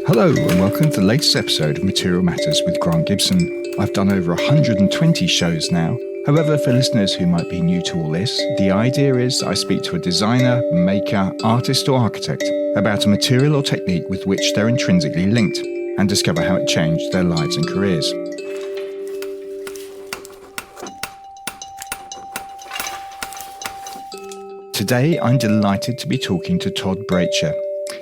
Hello and welcome to the latest episode of Material Matters with Grant Gibson. I've done over 120 shows now. However, for listeners who might be new to all this, the idea is I speak to a designer, maker, artist or architect about a material or technique with which they're intrinsically linked and discover how it changed their lives and careers. Today, I'm delighted to be talking to Todd Bracher.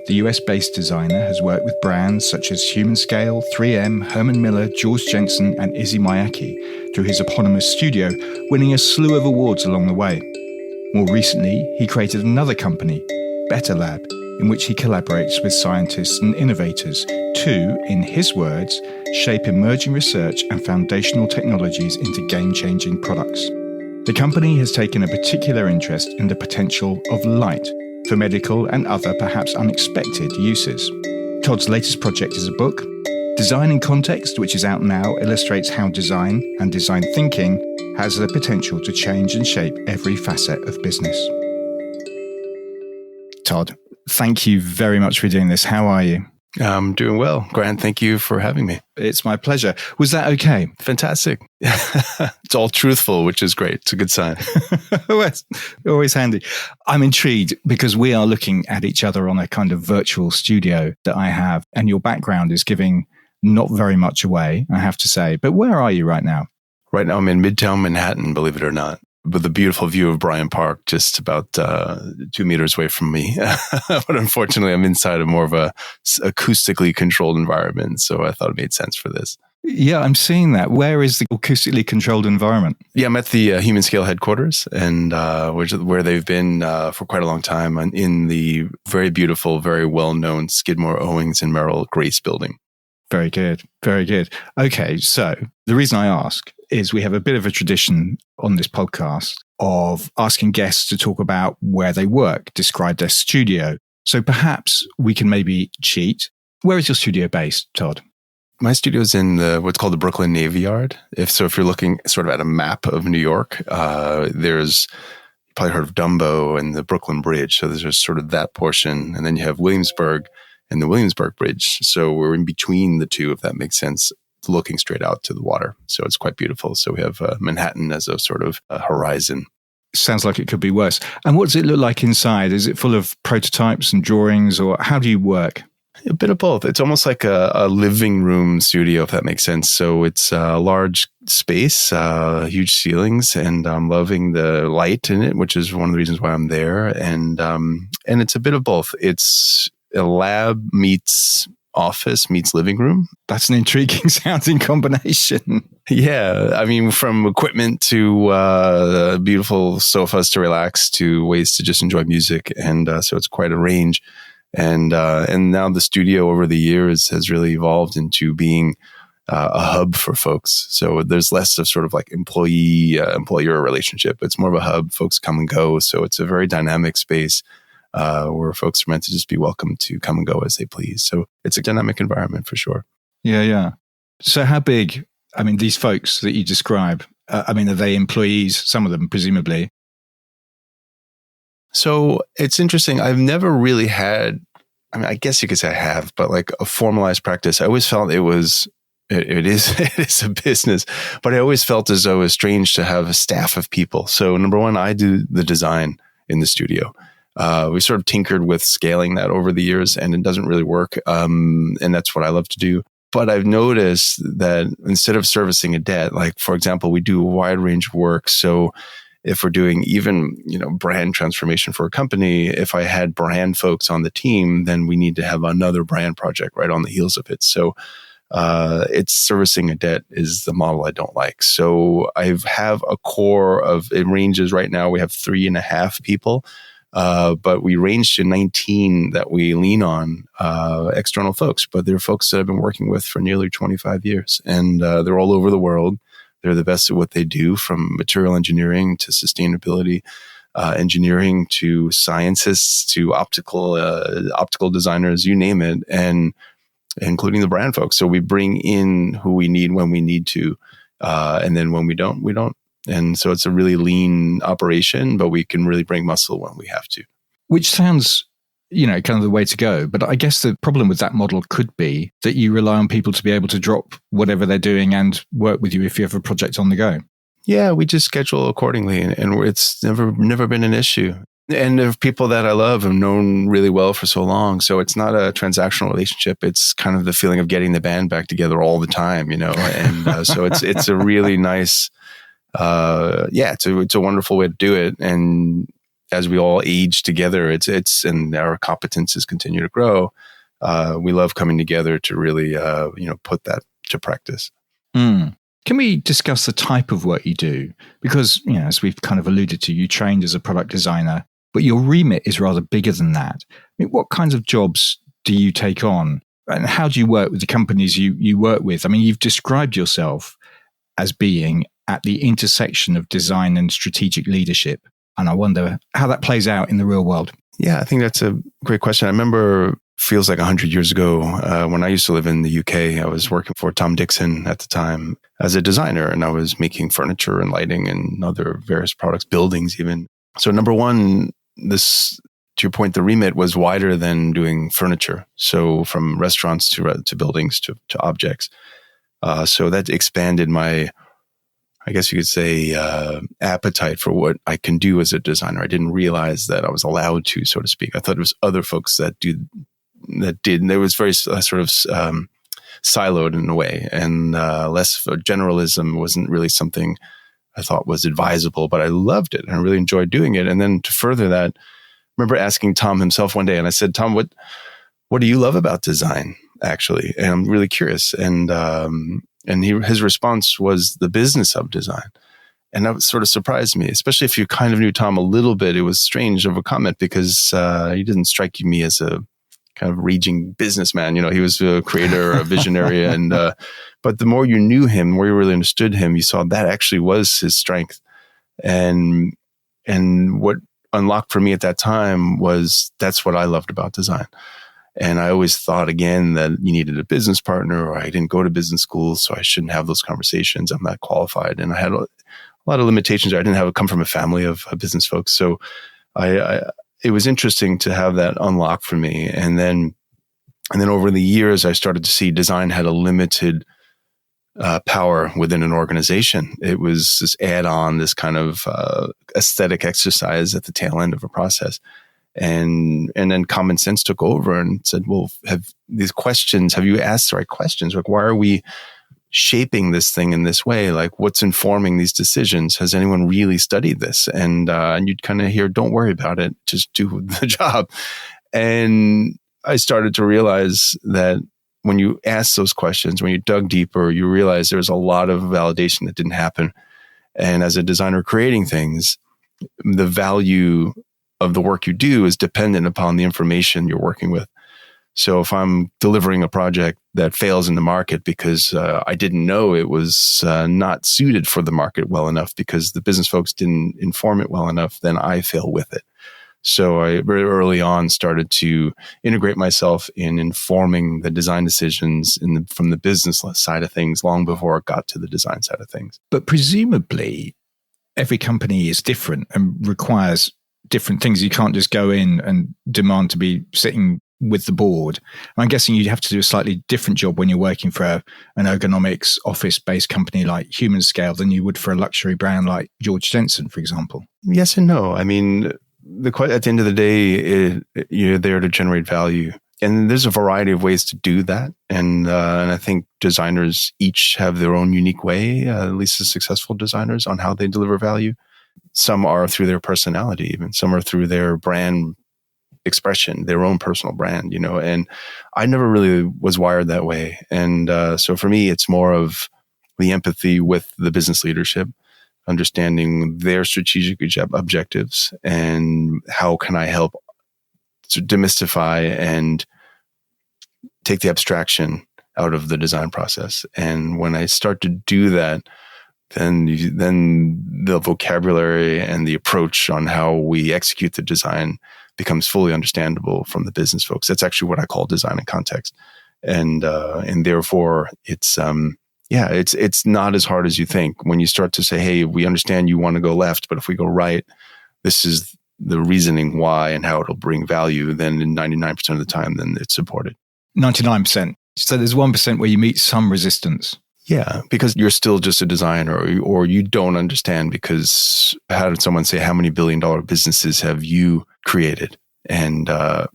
The US-based designer has worked with brands such as Humanscale, 3M, Herman Miller, Georg, Jensen and Issey Miyake through his eponymous studio, winning a slew of awards along the way. More recently, he created another company, Betterlab, in which he collaborates with scientists and innovators to, in his words, shape emerging research and foundational technologies into game-changing products. The company has taken a particular interest in the potential of light for medical and other perhaps unexpected uses. Todd's latest project is a book. Design in Context, which is out now, illustrates how design and design thinking has the potential to change and shape every facet of business. Todd, thank you very much for doing this. How are you? I'm doing well. Grant, thank you for having me. It's my pleasure. Was that okay? Fantastic. It's all truthful, which is great. It's a good sign. Always handy. I'm intrigued because we are looking at each other on a kind of virtual studio that I have, and your background is giving not very much away, I have to say. But where are you right now? Right now I'm in Midtown Manhattan, believe it or not, with a beautiful view of Bryant Park, just about 2 meters away from me. But unfortunately, I'm inside of more of a acoustically controlled environment. So I thought it made sense for this. Yeah, I'm seeing that. Where is the acoustically controlled environment? Yeah, I'm at the Humanscale headquarters, and where they've been for quite a long time in the very beautiful, very well-known Skidmore, Owings, and Merrill Grace building. Very good. Very good. Okay, so the reason I ask is we have a bit of a tradition on this podcast of asking guests to talk about where they work, describe their studio. So perhaps we can maybe cheat. Where is your studio based, Todd? My studio's in what's called the Brooklyn Navy Yard. If you're looking sort of at a map of New York, there's you probably heard of Dumbo and the Brooklyn Bridge. So there's sort of that portion. And then you have Williamsburg and the Williamsburg Bridge. So we're in between the two, if that makes sense, looking straight out to the water. So it's quite beautiful. So we have Manhattan as a sort of horizon. Sounds like it could be worse. And what does it look like inside? Is it full of prototypes and drawings, or how do you work? A bit of both. It's almost like a living room studio, if that makes sense. So it's a large space, huge ceilings, and I'm loving the light in it, which is one of the reasons why I'm there. And it's a bit of both. It's a lab meets office meets living room. That's an intriguing sounding combination. Yeah. I mean, from equipment to beautiful sofas to relax to ways to just enjoy music. And so it's quite a range. And now the studio over the years has really evolved into being a hub for folks. So there's less of sort of like employer relationship. It's more of a hub. Folks come and go. So it's a very dynamic space where folks are meant to just be welcome to come and go as they please. So it's a dynamic environment for sure. Yeah. So how big, I mean, these folks that you describe, are they employees, some of them presumably? So it's interesting. I've never really had, I guess you could say I have, but like a formalized practice. I always felt it is a business, but I always felt as though it was strange to have a staff of people. So number one, I do the design in the studio. We sort of tinkered with scaling that over the years and it doesn't really work. And that's what I love to do. But I've noticed that instead of servicing a debt, like for example, we do a wide range of work. So if we're doing even, brand transformation for a company, if I had brand folks on the team, then we need to have another brand project right on the heels of it. So it's servicing a debt is the model I don't like. So I have a core of, it ranges right now, we have 3.5 people. But we range to 19 that we lean on external folks, but they're folks that I've been working with for nearly 25 years. And they're all over the world. They're the best at what they do, from material engineering to sustainability engineering to scientists to optical designers, you name it, and including the brand folks. So we bring in who we need when we need to, and then when we don't, we don't. And so it's a really lean operation, but we can really bring muscle when we have to. Which sounds kind of the way to go. But I guess the problem with that model could be that you rely on people to be able to drop whatever they're doing and work with you if you have a project on the go. Yeah, we just schedule accordingly, and it's never been an issue. And there are people that I love and known really well for so long. So it's not a transactional relationship. It's kind of the feeling of getting the band back together all the time, And so it's a really nice, it's a wonderful way to do it. And as we all age together, and our competences continue to grow. We love coming together to really, put that to practice. Mm. Can we discuss the type of work you do? Because, as we've kind of alluded to, you trained as a product designer, but your remit is rather bigger than that. I mean, what kinds of jobs do you take on? And how do you work with the companies you work with? I mean, you've described yourself as being at the intersection of design and strategic leadership. And I wonder how that plays out in the real world. Yeah, I think that's a great question. I remember, feels like 100 years ago, when I used to live in the UK, I was working for Tom Dixon at the time as a designer, and I was making furniture and lighting and other various products, buildings even. So number one, to your point, the remit was wider than doing furniture. So from restaurants to buildings to objects. So that expanded my, I guess you could say, appetite for what I can do as a designer. I didn't realize that I was allowed to, so to speak. I thought it was other folks that did. And it was very sort of siloed in a way, and less generalism wasn't really something I thought was advisable, but I loved it and I really enjoyed doing it. And then to further that, I remember asking Tom himself one day, and I said, Tom, what do you love about design, actually? And I'm really curious. And his response was the business of design. And that sort of surprised me, especially if you kind of knew Tom a little bit. It was strange of a comment because he didn't strike me as a kind of raging businessman. He was a creator, a visionary. But the more you knew him, the more you really understood him, you saw that actually was his strength. And what unlocked for me at that time was that's what I loved about design. And I always thought, again, that you needed a business partner, or I didn't go to business school, so I shouldn't have those conversations. I'm not qualified. And I had a lot of limitations. I didn't come from a family of business folks. So it was interesting to have that unlock for me. And then over the years, I started to see design had a limited power within an organization. It was this add-on, this kind of aesthetic exercise at the tail end of a process. And then common sense took over and said, well, have you asked the right questions? Like, why are we shaping this thing in this way? Like, what's informing these decisions? Has anyone really studied this? And you'd kind of hear, don't worry about it, just do the job. And I started to realize that when you ask those questions, when you dug deeper, you realize there's a lot of validation that didn't happen. And as a designer creating things, the value of the work you do is dependent upon the information you're working with. So if I'm delivering a project that fails in the market because I didn't know it was not suited for the market well enough because the business folks didn't inform it well enough, then I fail with it. So I very early on started to integrate myself in informing the design decisions from the business side of things long before it got to the design side of things. But presumably, every company is different and requires different things. You can't just go in and demand to be sitting with the board. I'm guessing you'd have to do a slightly different job when you're working for an ergonomics office-based company like Humanscale than you would for a luxury brand like Georg Jensen, for example. Yes and no. I mean, at the end of the day, you're there to generate value. And there's a variety of ways to do that. And I think designers each have their own unique way, at least the successful designers, on how they deliver value. Some are through their personality, even some are through their brand expression, their own personal brand, and I never really was wired that way. And so for me, it's more of the empathy with the business leadership, understanding their strategic objectives and how can I help to demystify and take the abstraction out of the design process. And when I start to do that, then the vocabulary and the approach on how we execute the design becomes fully understandable from the business folks. That's actually what I call design in context. And therefore it's not as hard as you think when you start to say, hey, we understand you want to go left, but if we go right, this is the reasoning why and how it'll bring value, then in 99% of the time, then it's supported. 99%. So there's 1% where you meet some resistance. Yeah, because you're still just a designer, or you don't understand, because how did someone say, how many billion-dollar businesses have you created? And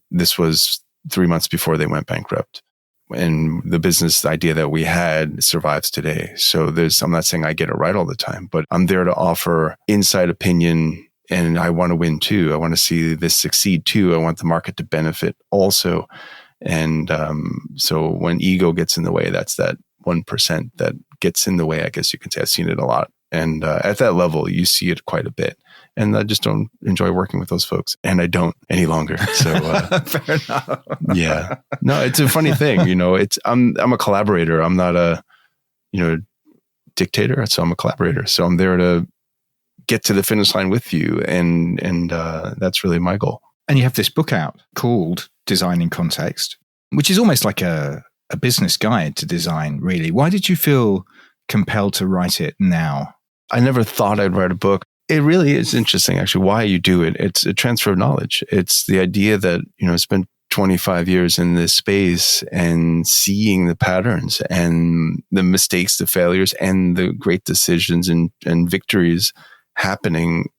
this was 3 months before they went bankrupt. And the business idea that we had survives today. So I'm not saying I get it right all the time, but I'm there to offer inside opinion, and I want to win too. I want to see this succeed too. I want the market to benefit also. And so when ego gets in the way, that's that 1% that gets in the way, I guess you can say. I've seen it a lot. And at that level, you see it quite a bit. And I just don't enjoy working with those folks. And I don't any longer. So fair enough. Yeah. No, it's a funny thing. I'm a collaborator. I'm not a, dictator. So I'm a collaborator. So I'm there to get to the finish line with you. And that's really my goal. And you have this book out called Design in Context, which is almost like a business guide to design, really. Why did you feel compelled to write it now? I never thought I'd write a book. It really is interesting, actually, why you do it. It's a transfer of knowledge. It's the idea that, I spent 25 years in this space and seeing the patterns and the mistakes, the failures, and the great decisions and victories happening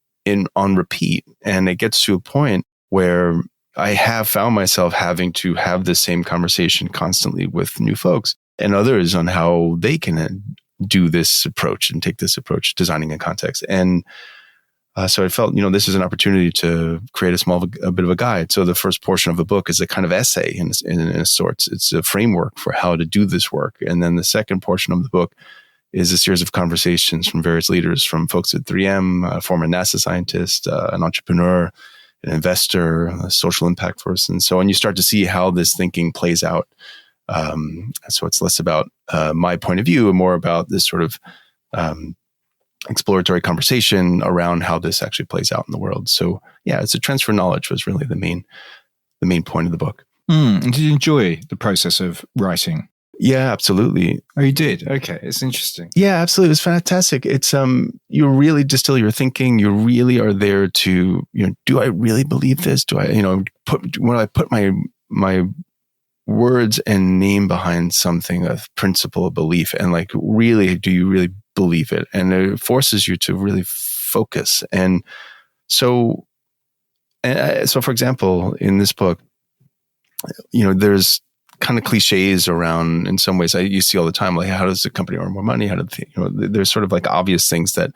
on repeat. And it gets to a point where I have found myself having to have the same conversation constantly with new folks and others on how they can do this approach and take this approach, designing in context. And so I felt, this is an opportunity to create a bit of a guide. So the first portion of the book is a kind of essay in a sorts. It's a framework for how to do this work. And then the second portion of the book is a series of conversations from various leaders, from folks at 3M, a former NASA scientist, an entrepreneur, an investor, a social impact person. So when you start to see how this thinking plays out, so it's less about my point of view and more about this sort of exploratory conversation around how this actually plays out in the world. So yeah, it's a transfer of knowledge was really the main point of the book. And did you enjoy the process of writing? Yeah, absolutely. Oh, you did? Okay. It's interesting. Yeah, absolutely. It was fantastic. It's, you really distill your thinking. You really are there to, do I really believe this? Do I, when I put my words and name behind something, a principle, a belief, and really, do you really believe it? And it forces you to really focus. And so for example, in this book, there's kind of cliches around, in some ways, you see all the time, like, how does the company earn more money? There's sort of obvious things that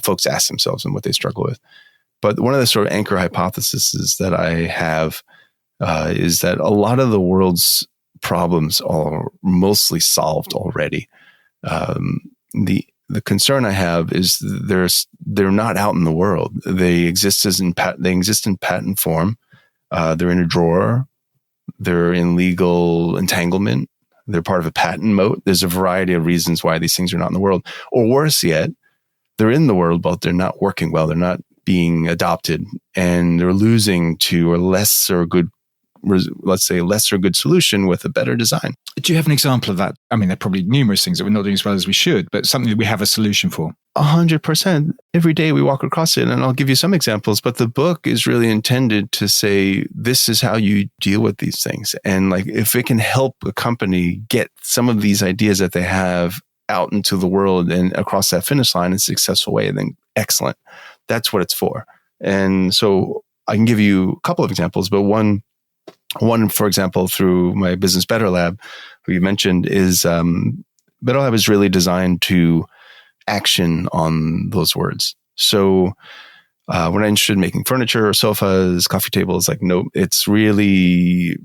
folks ask themselves and what they struggle with. But one of the sort of anchor hypotheses that I have is that a lot of the world's problems are mostly solved already. The concern I have is they're not out in the world. They exist in patent form. They're in a drawer. They're in legal entanglement. They're part of a patent moat. There's a variety of reasons why these things are not in the world. Or worse yet, they're in the world, but they're not working well. They're not being adopted, and they're losing to a lesser good solution with a better design. Do you have an example of that? I mean, there are probably numerous things that we're not doing as well as we should, but something that we have a solution for. 100%. Every day we walk across it, and I'll give you some examples, but the book is really intended to say, this is how you deal with these things. And if it can help a company get some of these ideas that they have out into the world and across that finish line in a successful way, then excellent. That's what it's for. And so I can give you a couple of examples, but one, for example, through my business Betterlab, who you mentioned, is Betterlab is really designed to action on those words. So when I'm interested in making furniture or sofas, coffee tables, no, it's really,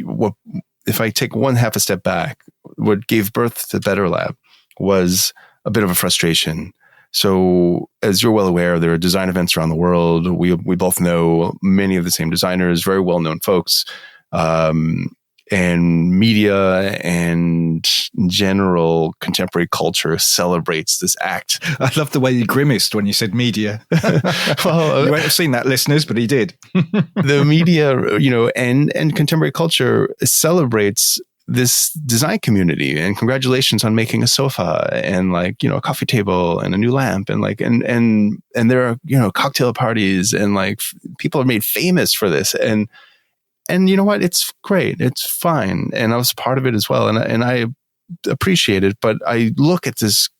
what if I take one half a step back, what gave birth to Betterlab was a bit of a frustration. So as you're well aware, there are design events around the world. We both know many of the same designers, very well-known folks, and media and general contemporary culture celebrates this act. I love the way you grimaced when you said media. Well, you won't have seen that, listeners, but he did. The media, and contemporary culture celebrates this design community, and congratulations on making a sofa and like, a coffee table and a new lamp, and like, and there are, cocktail parties, and like people are made famous for this. And you know what? It's great. It's fine. And I was part of it as well. And I appreciate it, but I look at this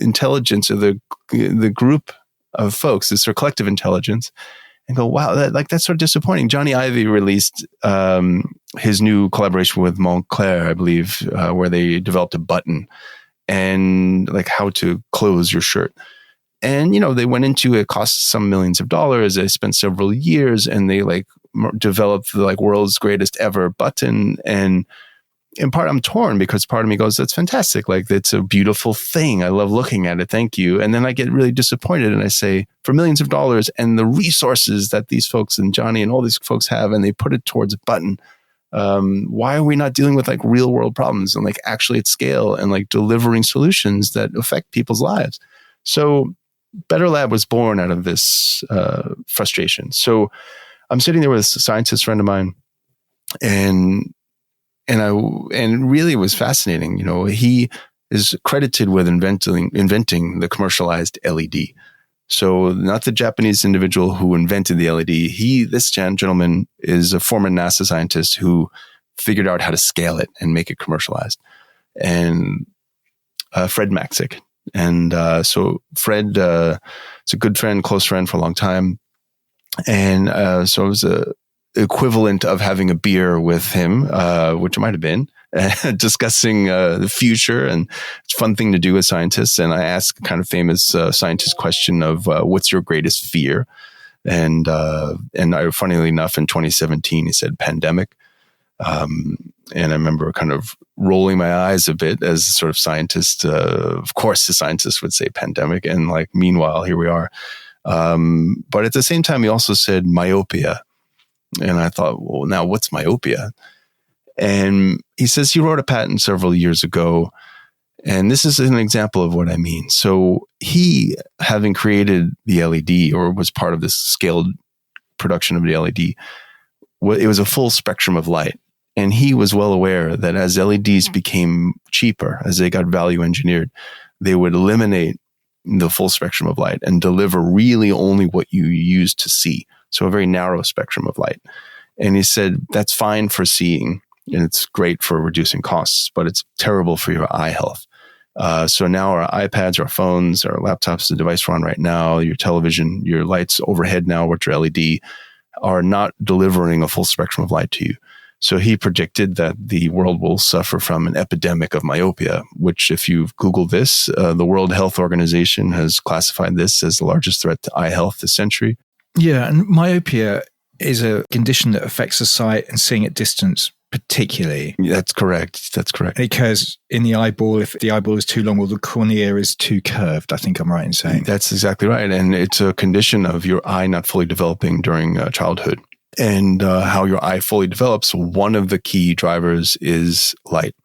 intelligence of the group of folks, this collective intelligence, and go, wow, that's sort of disappointing. Johnny Ive released his new collaboration with Montclair, I believe, where they developed a button and like how to close your shirt. And, they went into it, cost some millions of dollars. They spent several years, and they like developed the like world's greatest ever button. And in part, I'm torn because part of me goes, that's fantastic. Like, it's a beautiful thing. I love looking at it. Thank you. And then I get really disappointed, and I say, for millions of dollars and the resources that these folks and Johnny and all these folks have, and they put it towards a button. Why are we not dealing with like real world problems and like actually at scale and like delivering solutions that affect people's lives? So Betterlab was born out of this frustration. So I'm sitting there with a scientist friend of mine, and really it was fascinating. He is credited with inventing the commercialized LED. So not the Japanese individual who invented the LED. This gentleman is a former NASA scientist who figured out how to scale it and make it commercialized. And Fred Maxick. And so Fred, it's a good friend, close friend for a long time. And so it was a equivalent of having a beer with him, which it might have been, discussing the future. And it's a fun thing to do with scientists. And I asked a kind of famous scientist question of what's your greatest fear? And funnily enough, in 2017, he said pandemic. And I remember kind of rolling my eyes a bit as a sort of scientist. Of course, the scientist would say pandemic. And like, meanwhile, here we are. But at the same time, he also said myopia. And I thought, well, now what's myopia? And he says he wrote a patent several years ago. And this is an example of what I mean. So he, having created the LED, or was part of this scaled production of the LED, it was a full spectrum of light. And he was well aware that as LEDs became cheaper, as they got value engineered, they would eliminate the full spectrum of light and deliver really only what you use to see. So a very narrow spectrum of light. And he said, that's fine for seeing, and it's great for reducing costs, but it's terrible for your eye health. So now our iPads, our phones, our laptops, the device we're on right now, your television, your lights overhead now, which are LED, are not delivering a full spectrum of light to you. So he predicted that the world will suffer from an epidemic of myopia, which if you've Googled this, the World Health Organization has classified this as the largest threat to eye health this century. Yeah, and myopia is a condition that affects the sight and seeing at distance particularly. That's correct. Because in the eyeball, if the eyeball is too long or the cornea is too curved, I think I'm right in saying. That's exactly right. And it's a condition of your eye not fully developing during childhood. And how your eye fully develops, one of the key drivers is light.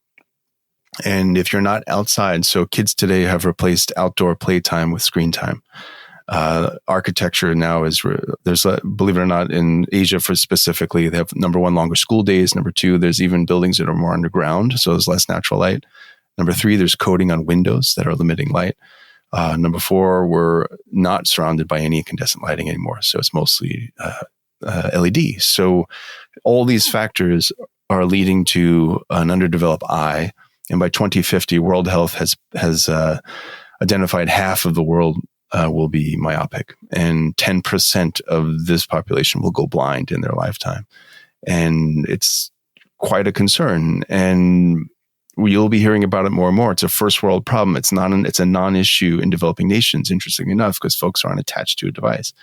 And if you're not outside, so kids today have replaced outdoor playtime with screen time. Architecture now is, believe it or not, in Asia specifically, they have number one, longer school days. Number two, there's even buildings that are more underground, so there's less natural light. Number three, there's coating on windows that are limiting light. Number four, we're not surrounded by any incandescent lighting anymore, so it's mostly LED. So all these factors are leading to an underdeveloped eye. And by 2050, World Health has identified half of the world will be myopic, and 10% of this population will go blind in their lifetime. And it's quite a concern. And you'll be hearing about it more and more. It's a first world problem. It's a non-issue in developing nations, interestingly enough, because folks aren't attached to a device.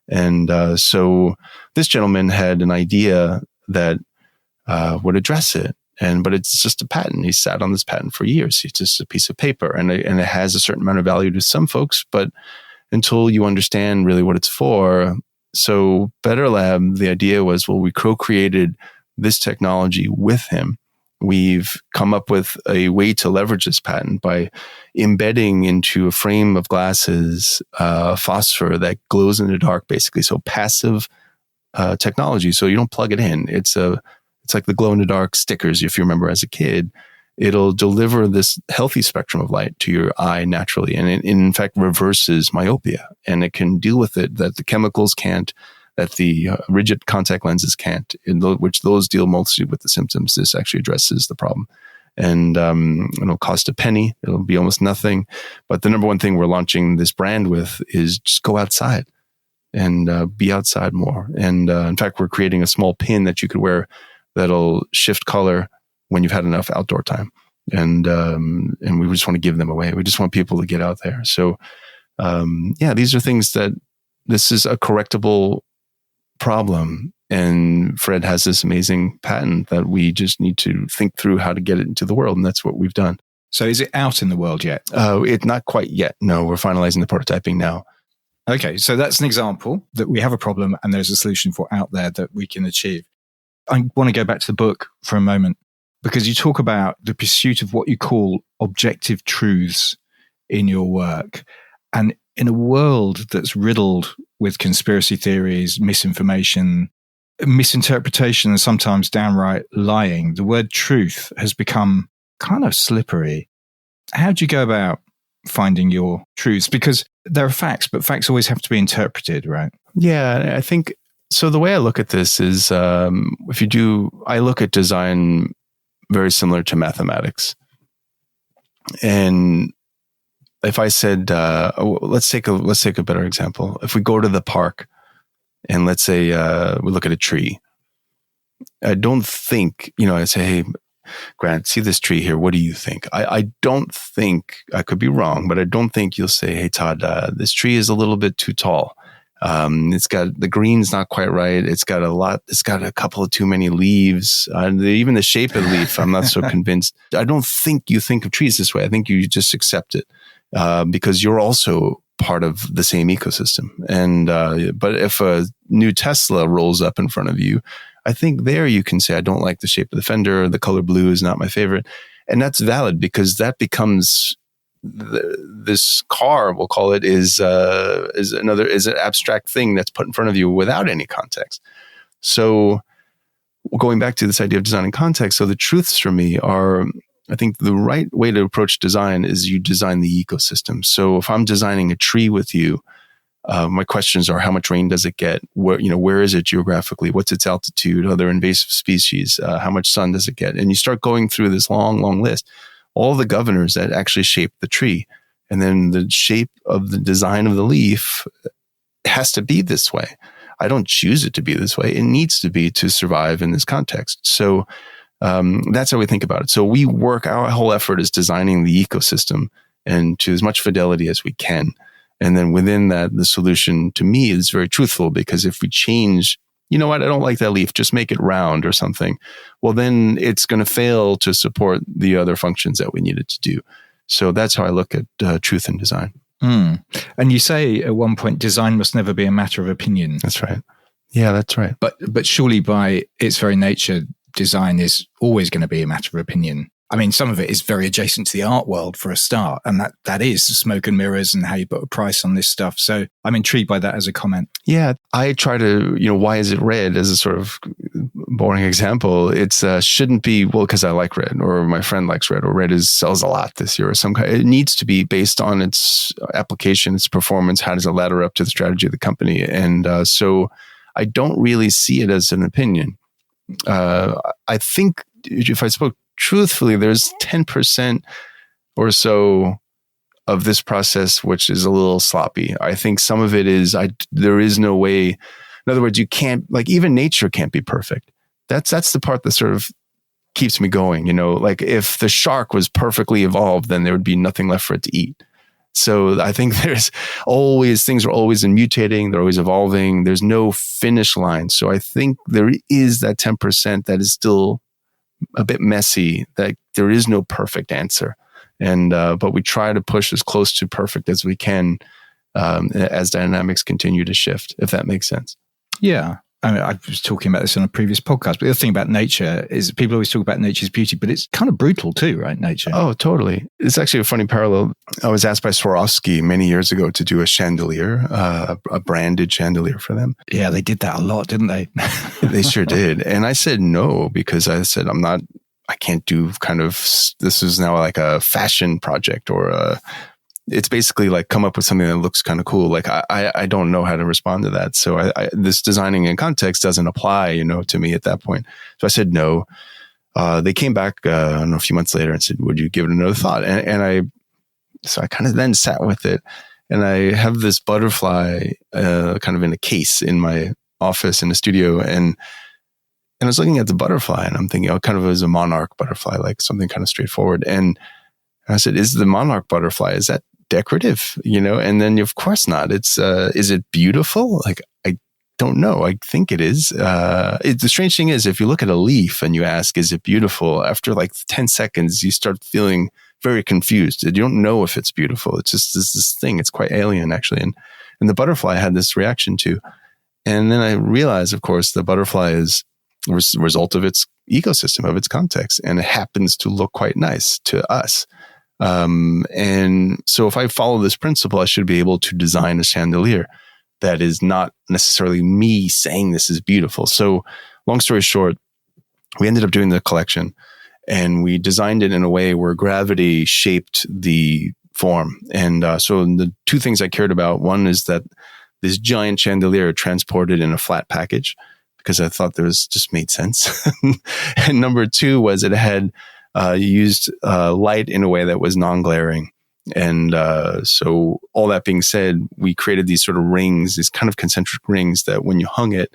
And so this gentleman had an idea that would address it. But it's just a patent. He sat on this patent for years. It's just a piece of paper, and it has a certain amount of value to some folks, but until you understand really what it's for. So Betterlab, the idea was, well, we co-created this technology with him. We've come up with a way to leverage this patent by embedding into a frame of glasses phosphor that glows in the dark, basically. So passive technology. So you don't plug it in. It's It's like the glow-in-the-dark stickers, if you remember as a kid. It'll deliver this healthy spectrum of light to your eye naturally. And it, in fact, reverses myopia. And it can deal with it that the chemicals can't, that the rigid contact lenses can't, which those deal mostly with the symptoms. This actually addresses the problem. And it'll cost a penny. It'll be almost nothing. But the number one thing we're launching this brand with is just go outside and be outside more. And in fact, we're creating a small pin that you could wear that'll shift color when you've had enough outdoor time. And we just want to give them away. We just want people to get out there. So these are things that this is a correctable problem. And Fred has this amazing patent that we just need to think through how to get it into the world. And that's what we've done. So is it out in the world yet? It's not quite yet. No, we're finalizing the prototyping now. Okay, so that's an example that we have a problem and there's a solution for out there that we can achieve. I want to go back to the book for a moment because you talk about the pursuit of what you call objective truths in your work. And in a world that's riddled with conspiracy theories, misinformation, misinterpretation, and sometimes downright lying, the word truth has become kind of slippery. How do you go about finding your truths? Because there are facts, but facts always have to be interpreted, right? Yeah, I think so. The way I look at this is I look at design very similar to mathematics. And if I said, let's take a better example. If we go to the park and let's say we look at a tree, I don't think, I say, hey, Grant, see this tree here. What do you think? I don't think, I could be wrong, but I don't think you'll say, hey, Todd, this tree is a little bit too tall. It's got, the green's not quite right. It's got a couple of too many leaves. Even the shape of the leaf, I'm not so convinced. I don't think you think of trees this way. I think you just accept it because you're also part of the same ecosystem. And but if a new Tesla rolls up in front of you, I think there you can say, I don't like the shape of the fender. The color blue is not my favorite. And that's valid because that becomes this car, we'll call it, is an abstract thing that's put in front of you without any context. So going back to this idea of design in context, so the truths for me are, I think the right way to approach design is you design the ecosystem. So if I'm designing a tree with you, my questions are, how much rain does it get? Where is it geographically? What's its altitude? Other invasive species? How much sun does it get? And you start going through this long, long list, all the governors that actually shape the tree. And then the shape of the design of the leaf has to be this way. I don't choose it to be this way. It needs to be to survive in this context. So that's how we think about it. So our whole effort is designing the ecosystem and to as much fidelity as we can. And then within that, the solution to me is very truthful, because if we change, I don't like that leaf, just make it round or something, well, then it's going to fail to support the other functions that we need it to do. So that's how I look at truth in design. And you say at one point, design must never be a matter of opinion. That's right. Yeah, that's right. But surely by its very nature, design is always going to be a matter of opinion. I mean, some of it is very adjacent to the art world for a start, and that is smoke and mirrors and how you put a price on this stuff. So I'm intrigued by that as a comment. Yeah, I try to, why is it red as a sort of boring example? It's shouldn't be, well, because I like red, or my friend likes red, or red sells a lot this year, or some kind. It needs to be based on its application, its performance. How does it ladder up to the strategy of the company? And so I don't really see it as an opinion. I think if I spoke truthfully, there's 10% or so of this process which is a little sloppy. I think some of it is there is no way. In other words, you can't, like, even nature can't be perfect. That's the part that sort of keeps me going. Like if the shark was perfectly evolved, then there would be nothing left for it to eat. So I think things are always mutating, they're always evolving. There's no finish line. So I think there is that 10% that is still a bit messy, that there is no perfect answer. And, but we try to push as close to perfect as we can, as dynamics continue to shift, if that makes sense. Yeah. I mean, I was talking about this on a previous podcast, but the other thing about nature is people always talk about nature's beauty, but it's kind of brutal too, right? Nature. Oh, totally. It's actually a funny parallel. I was asked by Swarovski many years ago to do a chandelier, a branded chandelier for them. Yeah, they did that a lot, didn't they? They sure did. And I said no, because I said, I can't do this is now like a fashion project it's basically like come up with something that looks kind of cool. Like I don't know how to respond to that. So this designing in context doesn't apply, to me at that point. So I said no. They came back, I don't know, a few months later and said, would you give it another thought? So I kind of then sat with it, and I have this butterfly kind of in a case in my office in the studio. And I was looking at the butterfly and I'm thinking, kind of as a monarch butterfly, like something kind of straightforward. And I said, is the monarch butterfly, is that decorative? And then of course not. It's, is it beautiful? Like, I don't know. I think it is. The strange thing is, if you look at a leaf and you ask, is it beautiful? After like 10 seconds, you start feeling very confused. You don't know if it's beautiful. It's just this thing. It's quite alien, actually. And the butterfly had this reaction too. And then I realized, of course, the butterfly is a result of its ecosystem, of its context, and it happens to look quite nice to us. And so if I follow this principle, I should be able to design a chandelier that is not necessarily me saying this is beautiful. So long story short, we ended up doing the collection, and we designed it in a way where gravity shaped the form. And so the two things I cared about, one is that this giant chandelier transported in a flat package, because I thought just made sense. And number two was it had used light in a way that was non-glaring. And so all that being said, we created these sort of rings, these kind of concentric rings that when you hung it,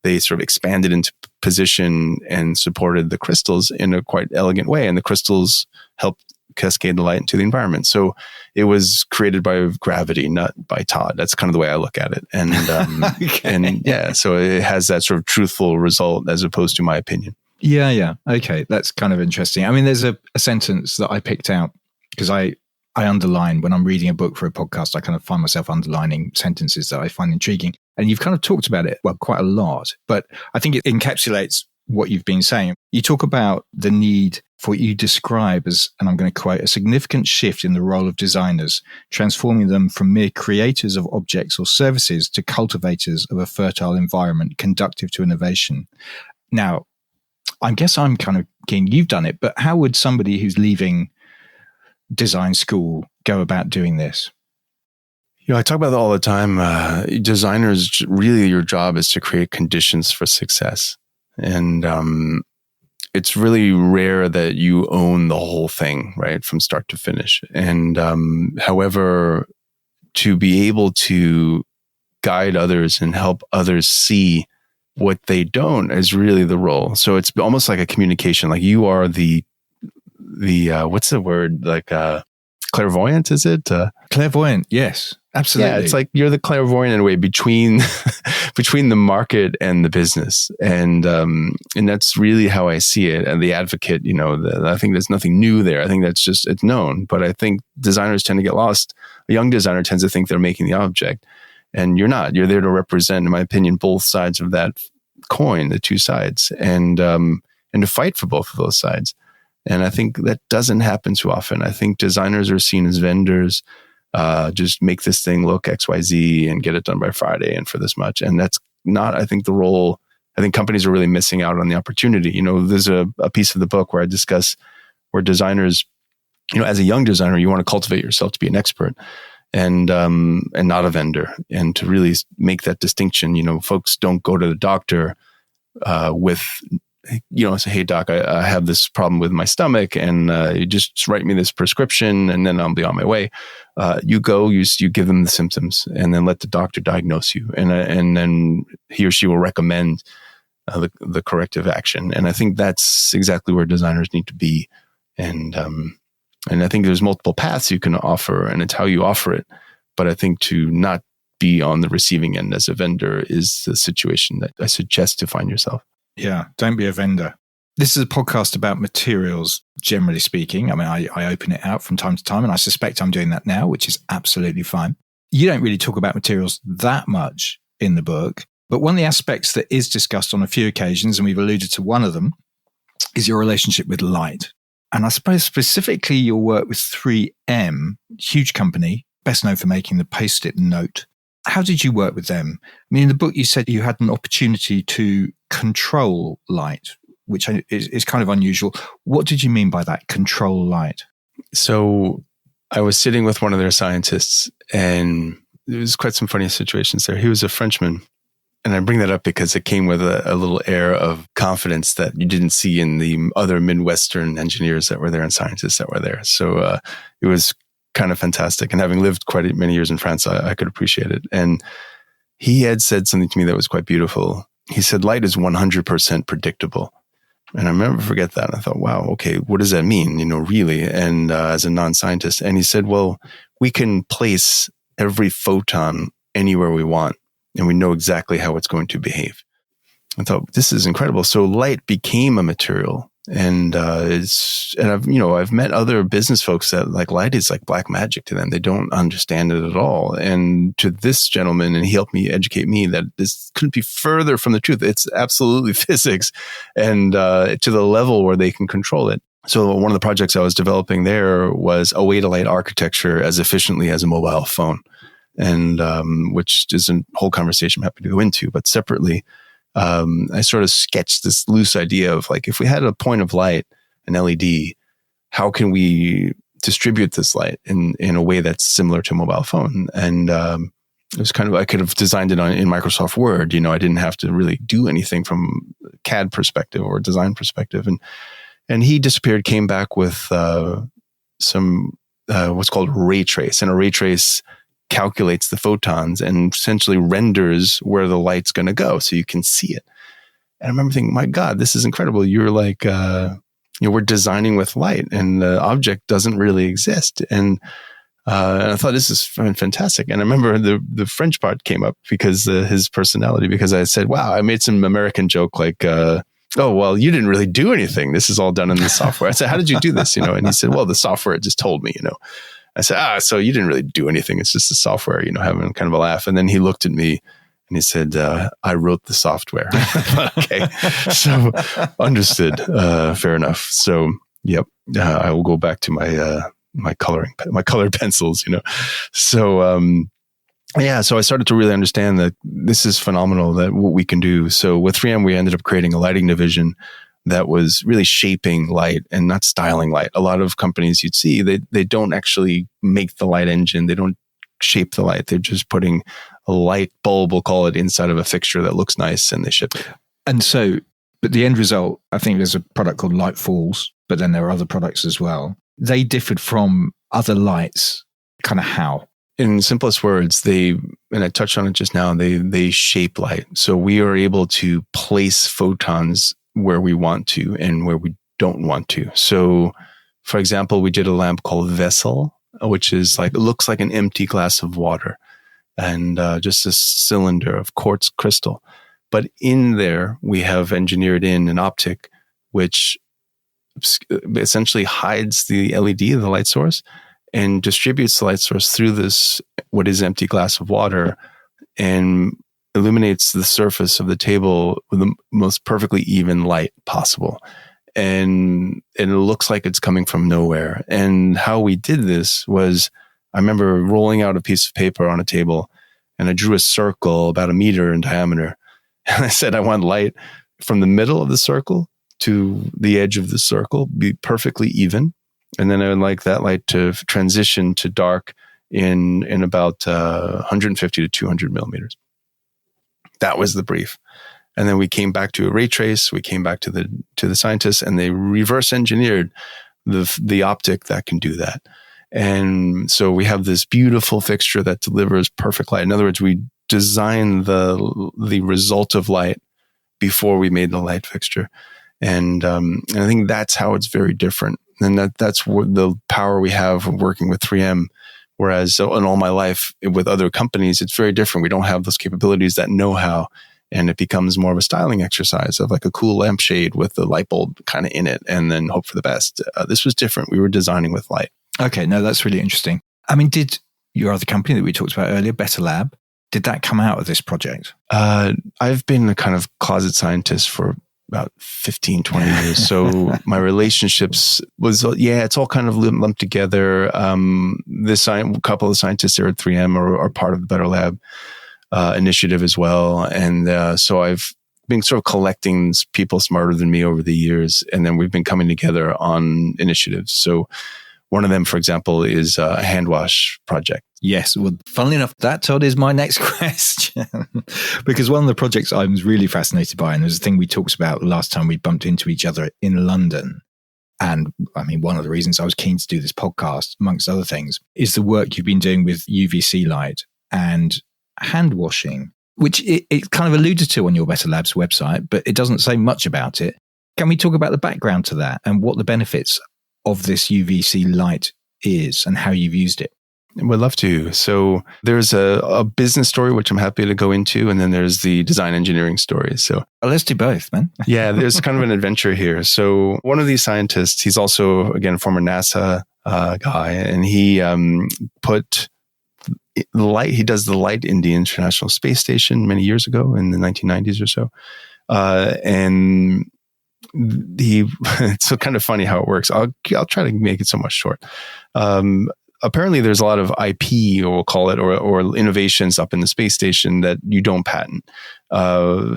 they sort of expanded into position and supported the crystals in a quite elegant way. And the crystals helped cascade the light into the environment. So it was created by gravity, not by Todd. That's kind of the way I look at it. And, okay. And yeah, so it has that sort of truthful result as opposed to my opinion. Yeah. Okay. That's kind of interesting. I mean, there's a sentence that I picked out because I underline when I'm reading a book for a podcast. I kind of find myself underlining sentences that I find intriguing. And you've kind of talked about it, well, quite a lot, but I think it encapsulates what you've been saying. You talk about the need for what you describe as, and I'm going to quote, a significant shift in the role of designers, transforming them from mere creators of objects or services to cultivators of a fertile environment conducive to innovation. Now, I guess I'm kind of keen, you've done it, but how would somebody who's leaving design school go about doing this? I talk about that all the time. Designers, really your job is to create conditions for success. And it's really rare that you own the whole thing, right, from start to finish. And however, to be able to guide others and help others see what they don't is really the role. So it's almost like a communication. Like you are the what's the word? Like clairvoyant, is it? Clairvoyant, yes. Absolutely. Yeah, it's like you're the clairvoyant in a way between the market and the business, and that's really how I see it. And the advocate, I think there's nothing new there. I think that's just it's known. But I think designers tend to get lost. A young designer tends to think they're making the object, and you're not. You're there to represent, in my opinion, both sides of that coin, the two sides, and to fight for both of those sides. And I think that doesn't happen too often. I think designers are seen as vendors. Just make this thing look XYZ and get it done by Friday and for this much. And that's not, I think, the role. I think companies are really missing out on the opportunity. There's a piece of the book where I discuss where designers, as a young designer, you want to cultivate yourself to be an expert and not a vendor, and to really make that distinction. Folks don't go to the doctor with say, hey doc, I have this problem with my stomach, and you just write me this prescription, and then I'll be on my way. You go, you give them the symptoms, and then let the doctor diagnose you, and then he or she will recommend the corrective action. And I think that's exactly where designers need to be. And I think there's multiple paths you can offer, and it's how you offer it. But I think to not be on the receiving end as a vendor is the situation that I suggest to find yourself. Yeah, don't be a vendor. This is a podcast about materials, generally speaking. I mean, I open it out from time to time, and I suspect I'm doing that now, which is absolutely fine. You don't really talk about materials that much in the book. But one of the aspects that is discussed on a few occasions, and we've alluded to one of them, is your relationship with light. And I suppose specifically your work with 3M, huge company, best known for making the Post-it note. How did you work with them? I mean, in the book, you said you had an opportunity to control light, which is kind of unusual. What did you mean by that, control light? So I was sitting with one of their scientists, and there was quite some funny situations there. He was a Frenchman. And I bring that up because it came with a little air of confidence that you didn't see in the other Midwestern engineers that were there and scientists that were there. So it was kind of fantastic. And having lived quite many years in France, I could appreciate it. And he had said something to me that was quite beautiful. He said, light is 100% predictable. And I never forget that. I thought, wow, okay, what does that mean, really? And as a non-scientist. And he said, well, we can place every photon anywhere we want, and we know exactly how it's going to behave. I thought, this is incredible. So light became a material, and I've met other business folks that like light is like black magic to them. They don't understand it at all. And to this gentleman, and he helped me educate me that this couldn't be further from the truth. It's absolutely physics, and to the level where they can control it. So one of the projects I was developing there was a way to light architecture as efficiently as a mobile phone. And which is a whole conversation I'm happy to go into. But separately, I sort of sketched this loose idea of like, if we had a point of light, an LED, how can we distribute this light in a way that's similar to a mobile phone? And it was kind of, I could have designed it in Microsoft Word. I didn't have to really do anything from CAD perspective or design perspective. And he disappeared, came back with some what's called ray trace, and a ray trace calculates the photons and essentially renders where the light's going to go so you can see it. And I remember thinking, my God, this is incredible. You're like, we're designing with light, and the object doesn't really exist. And I thought, this is fantastic. And I remember the French part came up because his personality, because I said, wow, I made some American joke like, oh, well, you didn't really do anything. This is all done in the software. I said, how did you do this? And he said, well, the software just told me, I said, so you didn't really do anything. It's just the software, having kind of a laugh. And then he looked at me and he said, I wrote the software. Okay. So understood. Fair enough. So, yep. I will go back to my colored pencils, So, so I started to really understand that this is phenomenal, that what we can do. So with 3M, we ended up creating a lighting division that was really shaping light and not styling light. A lot of companies you'd see, they don't actually make the light engine. They don't shape the light. They're just putting a light bulb, we'll call it, inside of a fixture that looks nice, and they ship it. And so, but the end result, I think there's a product called Light Falls, but then there are other products as well. They differed from other lights, kind of how? In simplest words, and I touched on it just now, they shape light. So we are able to place photons where we want to and where we don't want to. So, for example, we did a lamp called Vessel, which is like, it looks like an empty glass of water and just a cylinder of quartz crystal. But in there, we have engineered in an optic, which essentially hides the LED, the light source, and distributes the light source through this, what is empty glass of water, and illuminates the surface of the table with the most perfectly even light possible. And it looks like it's coming from nowhere. And how we did this was, I remember rolling out a piece of paper on a table, and I drew a circle about 1 meter in diameter. And I said, I want light from the middle of the circle to the edge of the circle, be perfectly even. And then I would like that light to transition to dark in about 150 to 200 millimeters. That was the brief. And then we came back to a ray trace. We came back to the scientists, and they reverse engineered the optic that can do that. And so we have this beautiful fixture that delivers perfect light. In other words, we designed the result of light before we made the light fixture. And I think that's how it's very different. And that's what the power we have of working with 3M. Whereas in all my life with other companies, it's very different. We don't have those capabilities, that know-how, and it becomes more of a styling exercise of like a cool lampshade with the light bulb kind of in it, and then hope for the best. This was different. We were designing with light. Okay, no, that's really interesting. I mean, did your other company that we talked about earlier, Betterlab, did that come out of this project? I've been a kind of closet scientist for about 15, 20 years. So my relationships was, it's all kind of lumped together. This couple of scientists there at 3M are part of the Betterlab initiative as well. And so I've been sort of collecting people smarter than me over the years. And then we've been coming together on initiatives. So one of them, for example, is a hand wash project. Yes. Well, funnily enough, that, Todd, is my next question. Because one of the projects I was really fascinated by, and it was a thing we talked about last time we bumped into each other in London. And I mean, one of the reasons I was keen to do this podcast, amongst other things, is the work you've been doing with UVC light and hand washing, which it kind of alluded to on your Betterlab's website, but it doesn't say much about it. Can we talk about the background to that and what the benefits of this UVC light is and how you've used it? Would love to. So there's a business story, which I'm happy to go into. And then there's the design engineering story. So let's do both, man. Yeah, there's kind of an adventure here. So one of these scientists, he's also, again, a former NASA guy, and he put the light, he does the light in the International Space Station many years ago in the 1990s or so. And it's so kind of funny how it works. I'll try to make it somewhat short. Apparently there's a lot of IP, or we'll call it, or innovations up in the space station that you don't patent.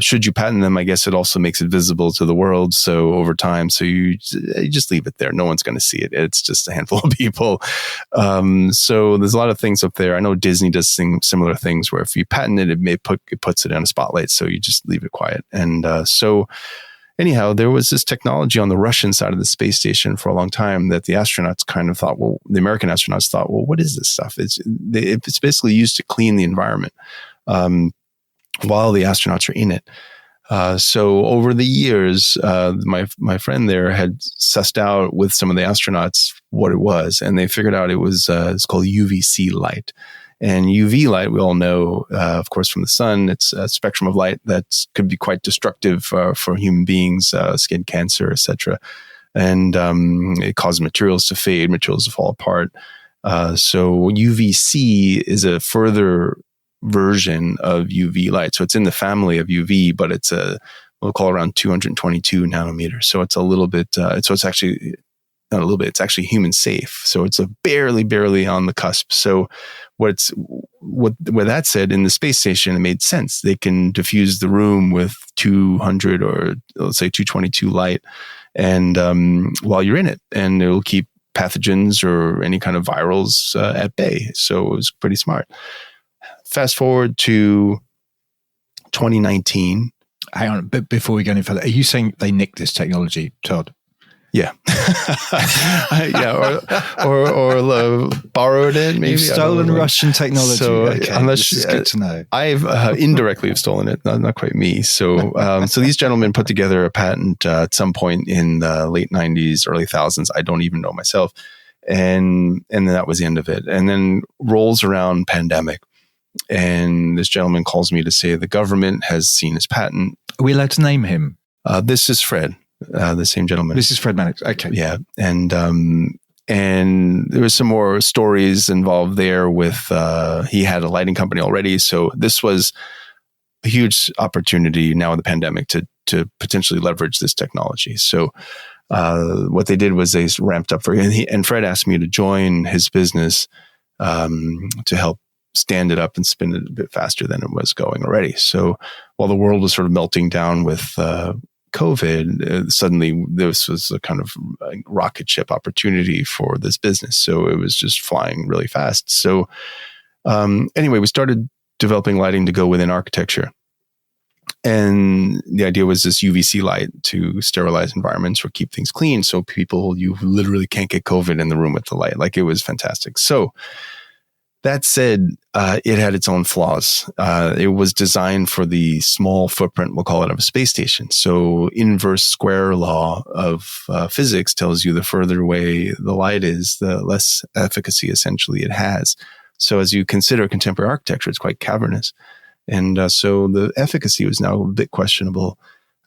Should you patent them, I guess it also makes it visible to the world. So over time, so you just leave it there. No one's going to see it. It's just a handful of people. So there's a lot of things up there. I know Disney does similar things where if you patent it, it puts it on a spotlight. So you just leave it quiet. And anyhow, there was this technology on the Russian side of the space station for a long time that the astronauts kind of thought, the American astronauts thought, what is this stuff? It's basically used to clean the environment while the astronauts are in it. So over the years, my friend there had sussed out with some of the astronauts what it was, and they figured out it's called UVC light. And UV light, we all know, of course, from the sun, it's a spectrum of light that could be quite destructive for human beings, skin cancer, etc. And it causes materials to fade, materials to fall apart. So UVC is a further version of UV light. So it's in the family of UV, but we'll call it around 222 nanometers. So it's a little bit, it's actually not a little bit, it's actually human safe. So it's barely on the cusp. So with that said, in the space station, it made sense. They can diffuse the room with 200 or let's say 222 light, and while you're in it, and it will keep pathogens or any kind of virals at bay. So it was pretty smart. Fast forward to 2019. Hang on, but before we go any further, are you saying they nicked this technology, Todd? Yeah. Yeah. Or borrowed it. Maybe you've stolen Russian technology. So okay, this is good to know. I've indirectly have stolen it. Not quite me. So, so these gentlemen put together a patent at some point in the late 90s, early thousands. I don't even know myself. And then that was the end of it. And then rolls around pandemic. And this gentleman calls me to say the government has seen his patent. Are we allowed to name him? This is Fred. The same gentleman. This is Fred Mannix. Okay. Yeah. And there was some more stories involved there with, he had a lighting company already. So this was a huge opportunity now in the pandemic to potentially leverage this technology. So, what they did was they ramped up and Fred asked me to join his business, to help stand it up and spin it a bit faster than it was going already. So while the world was sort of melting down with, COVID, suddenly this was a kind of rocket ship opportunity for this business. So it was just flying really fast. So anyway, we started developing lighting to go within architecture. And the idea was this UVC light to sterilize environments or keep things clean. So you literally can't get COVID in the room with the light. Like, it was fantastic. So that said, it had its own flaws. It was designed for the small footprint, we'll call it, of a space station. So inverse square law of physics tells you the further away the light is, the less efficacy essentially it has. So as you consider contemporary architecture, it's quite cavernous. And so the efficacy was now a bit questionable.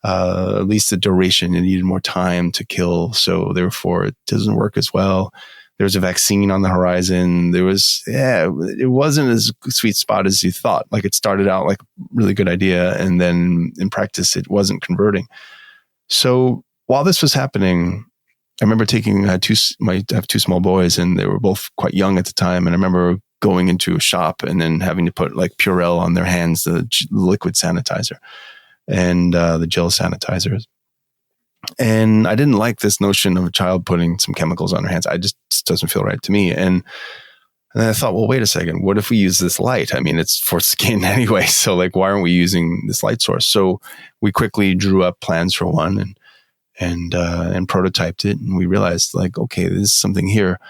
At least the duration, it needed more time to kill. So therefore, it doesn't work as well. There was a vaccine on the horizon. It wasn't as sweet spot as you thought. Like it started out like a really good idea, and then in practice, it wasn't converting. So while this was happening, I remember I have two small boys, and they were both quite young at the time. And I remember going into a shop and then having to put like Purell on their hands, the liquid sanitizer and the gel sanitizers. And I didn't like this notion of a child putting some chemicals on their hands. It just doesn't feel right to me. And then I thought, well, wait a second. What if we use this light? I mean, it's for skin anyway. So like, why aren't we using this light source? So we quickly drew up plans for one and prototyped it. And we realized like, okay, there's something here.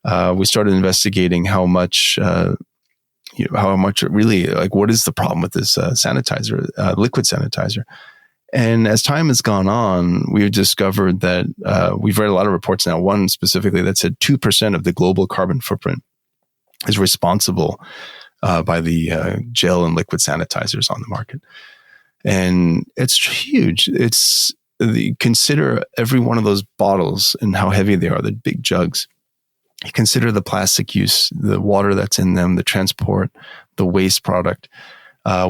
We started investigating how much it really, like, what is the problem with this sanitizer, liquid sanitizer? And as time has gone on, we've discovered that we've read a lot of reports now, one specifically that said 2% of the global carbon footprint is responsible by the gel and liquid sanitizers on the market. And it's huge. Consider every one of those bottles and how heavy they are, the big jugs. You consider the plastic use, the water that's in them, the transport, the waste product.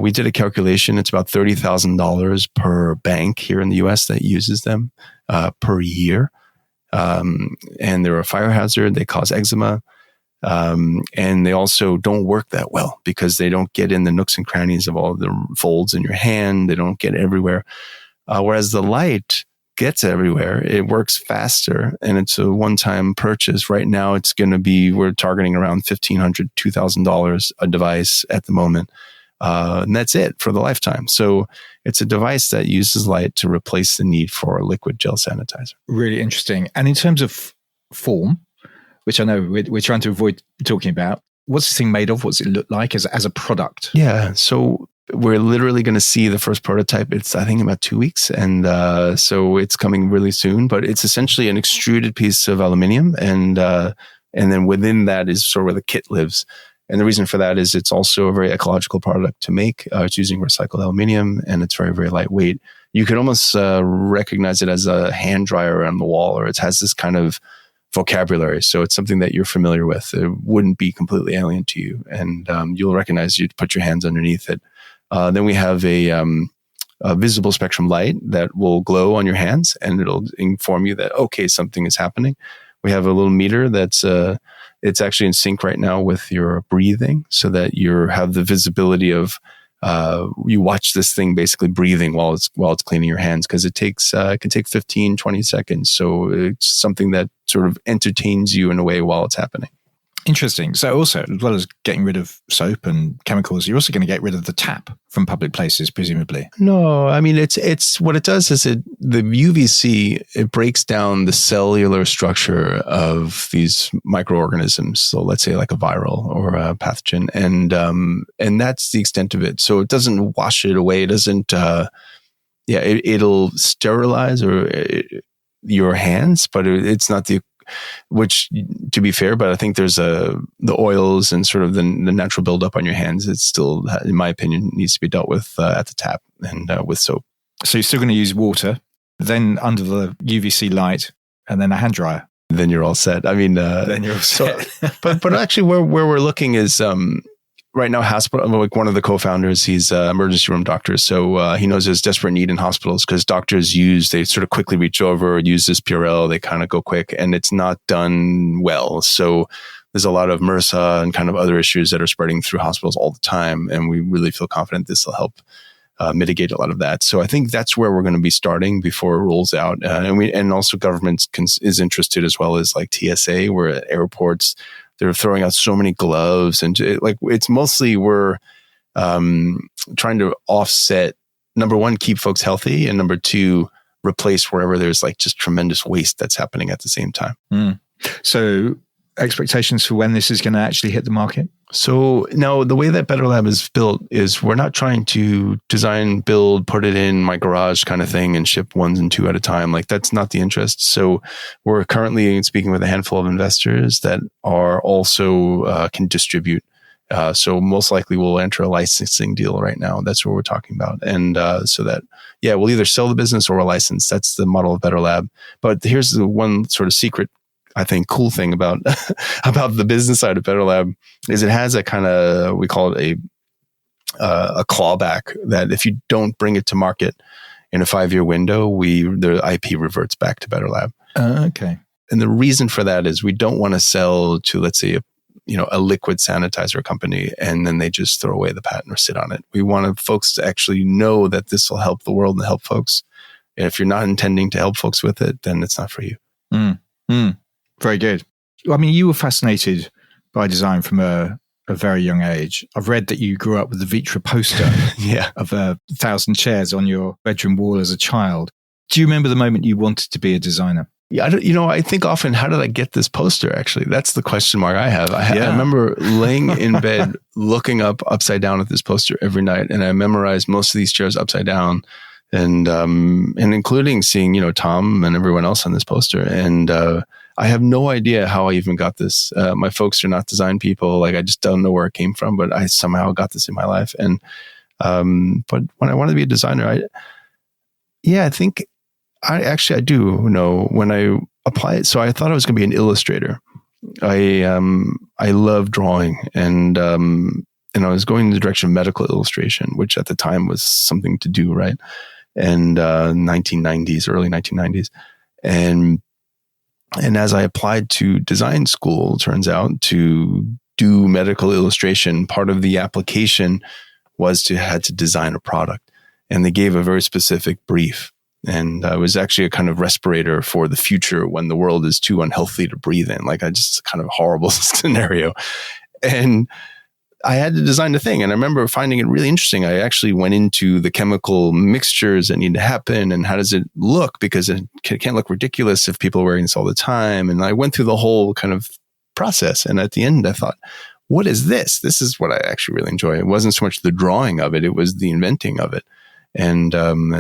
We did a calculation. It's about $30,000 per bank here in the US that uses them per year. And they're a fire hazard. They cause eczema. And they also don't work that well because they don't get in the nooks and crannies of all the folds in your hand. They don't get everywhere. Whereas the light gets everywhere. It works faster, and it's a one-time purchase. Right now, we're targeting around $1,500, $2,000 a device at the moment. And that's it for the lifetime. So it's a device that uses light to replace the need for a liquid gel sanitizer. Really interesting. And in terms of form, which I know we're trying to avoid talking about, what's this thing made of? What's it look like as a product? Yeah. So we're literally going to see the first prototype. It's, I think, about 2 weeks. And so it's coming really soon. But it's essentially an extruded piece of aluminum. And then within that is sort of where the kit lives. And the reason for that is it's also a very ecological product to make. It's using recycled aluminum, and it's very, very lightweight. You could almost recognize it as a hand dryer on the wall, or it has this kind of vocabulary. So it's something that you're familiar with. It wouldn't be completely alien to you. And you'll recognize you'd put your hands underneath it. Then we have a visible spectrum light that will glow on your hands, and it'll inform you that, okay, something is happening. We have a little meter that's it's actually in sync right now with your breathing, so that you have the visibility of you watch this thing basically breathing while it's cleaning your hands, because it can take 15, 20 seconds. So it's something that sort of entertains you in a way while it's happening. Interesting. So also, as well as getting rid of soap and chemicals, you're also going to get rid of the tap from public places, presumably. No, I mean, it's what it does is the UVC, it breaks down the cellular structure of these microorganisms. So let's say like a viral or a pathogen, and that's the extent of it. So it doesn't wash it away. It doesn't. It'll sterilize your hands, but it's not the. Which, to be fair, but I think there's the oils and sort of the natural buildup on your hands. It's still, in my opinion, needs to be dealt with at the tap and with soap. So you're still going to use water, then under the UVC light, and then a hand dryer. Then you're all set. I mean, then you're all set. but actually, where we're looking is right now, hospital. Like one of the co-founders, he's an emergency room doctor, so he knows there's desperate need in hospitals because doctors they sort of quickly reach over, use this Purell, they kind of go quick, and it's not done well. So there's a lot of MRSA and kind of other issues that are spreading through hospitals all the time, and we really feel confident this will help mitigate a lot of that. So I think that's where we're going to be starting before it rolls out, and also governments is interested, as well as like TSA, where at airports. They're throwing out so many gloves, and it's mostly we're trying to offset, number one, keep folks healthy, and number two, replace wherever there's like just tremendous waste that's happening at the same time. So expectations for when this is going to actually hit the market? So now the way that Betterlab is built is we're not trying to design, build, put it in my garage kind of thing and ship 1 and 2 at a time. Like that's not the interest. So we're currently speaking with a handful of investors that are also can distribute. So most likely we'll enter a licensing deal right now. That's what we're talking about. And so that, we'll either sell the business or a license. That's the model of Betterlab. But here's the one sort of secret I think, cool thing about about the business side of Betterlab is it has a kind of, we call it a clawback, that if you don't bring it to market in a 5-year window, the IP reverts back to Betterlab. Okay. And the reason for that is we don't want to sell to, let's say, a liquid sanitizer company, and then they just throw away the patent or sit on it. We want folks to actually know that this will help the world and help folks. And if you're not intending to help folks with it, then it's not for you. Very good. I mean, you were fascinated by design from a very young age. I've read that you grew up with the Vitra poster of 1,000 chairs on your bedroom wall as a child. Do you remember the moment you wanted to be a designer? Yeah, I think often, how did I get this poster? Actually, that's the question mark I have. I remember laying in bed, looking upside down at this poster every night, and I memorized most of these chairs upside down, and including seeing Tom and everyone else on this poster. And I have no idea how I even got this. My folks are not design people. Like, I just don't know where it came from, but I somehow got this in my life. And but when I wanted to be a designer, I think. I do know when I applied. So I thought I was going to be an illustrator. I love drawing, and I was going in the direction of medical illustration, which at the time was something to do, right? And 1990s, early 1990s, and as I applied to design school, turns out to do medical illustration, part of the application was had to design a product, and they gave a very specific brief. And I was actually a kind of respirator for the future when the world is too unhealthy to breathe in. Like, just kind of horrible scenario. And I had to design the thing. And I remember finding it really interesting. I actually went into the chemical mixtures that need to happen and how does it look? Because it can't look ridiculous if people are wearing this all the time. And I went through the whole kind of process. And at the end, I thought, what is this? This is what I actually really enjoy. It wasn't so much the drawing of it. It was the inventing of it. And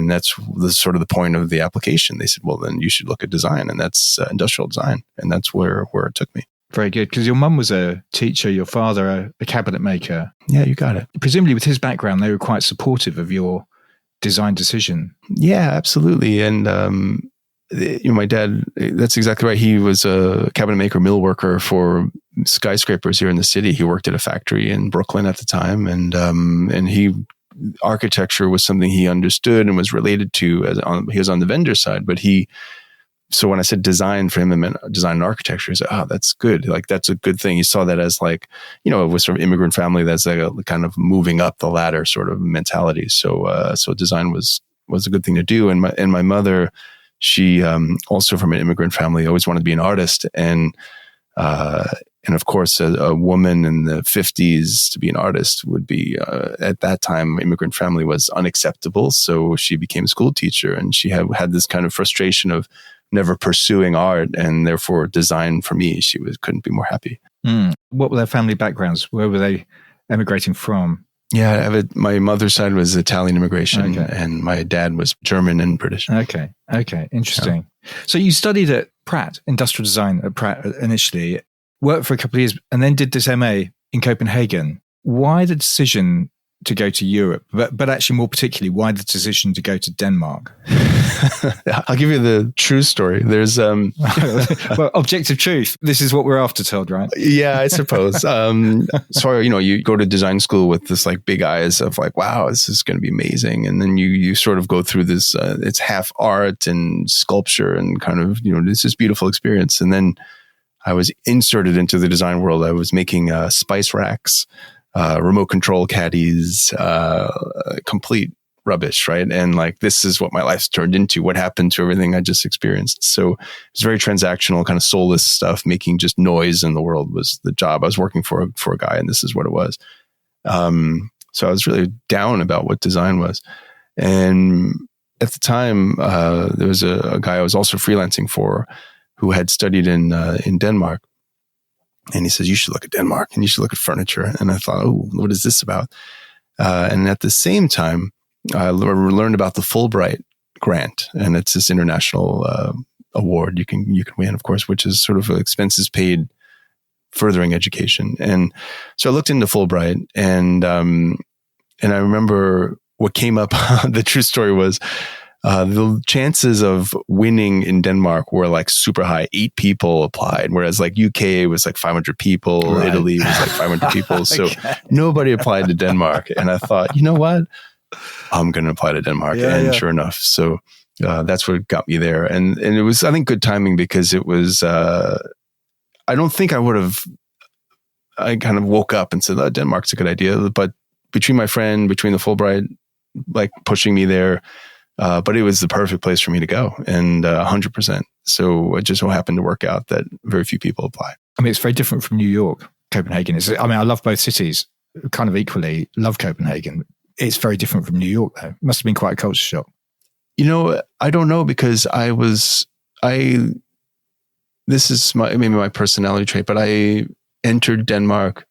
that's sort of the point of the application. They said, well, then you should look at design, and that's industrial design. And that's where it took me. Very good. Because your mum was a teacher, your father a cabinet maker. Yeah, you got it. Presumably with his background, they were quite supportive of your design decision. Yeah, absolutely. And my dad, that's exactly right. He was a cabinet maker, mill worker for skyscrapers here in the city. He worked at a factory in Brooklyn at the time. And architecture was something he understood and was related to. He was on the vendor side, but so when I said design for him, I meant design and architecture. He said, "Oh, that's good. Like, that's a good thing." He saw that as like, it was sort of immigrant family. That's like a kind of moving up the ladder sort of mentality. So design was a good thing to do. And my mother, she also from an immigrant family, always wanted to be an artist. And of course, a woman in the 50s to be an artist would be, at that time, immigrant family was unacceptable. So she became a school teacher, and she had this kind of frustration of never pursuing art, and therefore design for me. She couldn't be more happy. What were their family backgrounds? Where were they emigrating from? Yeah, my mother's side was Italian immigration, and my dad was German and British. Okay, interesting. Yeah. So you studied at Pratt, industrial design at Pratt initially, worked for a couple of years, and then did this MA in Copenhagen. Why the decision to go to Europe? But actually, more particularly, why the decision to go to Denmark? I'll give you the true story. There's well, objective truth. This is what we're after, Todd, right? Yeah, I suppose. So you go to design school with this like big eyes of like, wow, this is going to be amazing, and then you sort of go through this. It's half art and sculpture and kind of this is beautiful experience, and then I was inserted into the design world. I was making spice racks, remote control caddies, complete rubbish, right? And like, this is what my life's turned into. What happened to everything I just experienced? So it's very transactional, kind of soulless stuff. Making just noise in the world was the job. I was working for a guy, and this is what it was. So I was really down about what design was. And at the time, there was a guy I was also freelancing for who had studied in Denmark. And he says, you should look at Denmark and you should look at furniture. And I thought, oh, what is this about? And at the same time, I learned about the Fulbright grant. And it's this international award you can win, of course, which is sort of expenses paid furthering education. And so I looked into Fulbright, and I remember what came up. The true story was, the chances of winning in Denmark were like super high. 8 people applied, whereas like UK was like 500 people, right. Italy was like 500 people. So nobody applied to Denmark. And I thought, you know what? I'm going to apply to Denmark. Sure enough. So that's what got me there. And it was, I think, good timing because it was, I don't think I kind of woke up and said, oh, Denmark's a good idea. But between my friend, between the Fulbright, like pushing me there, but it was the perfect place for me to go, and 100%. So it just so happened to work out that very few people apply. I mean, it's very different from New York. Copenhagen is, I mean, I love both cities kind of equally, love Copenhagen. It's very different from New York, though. It must have been quite a culture shock. You know, I don't know, because this is maybe my personality trait, but I entered Denmark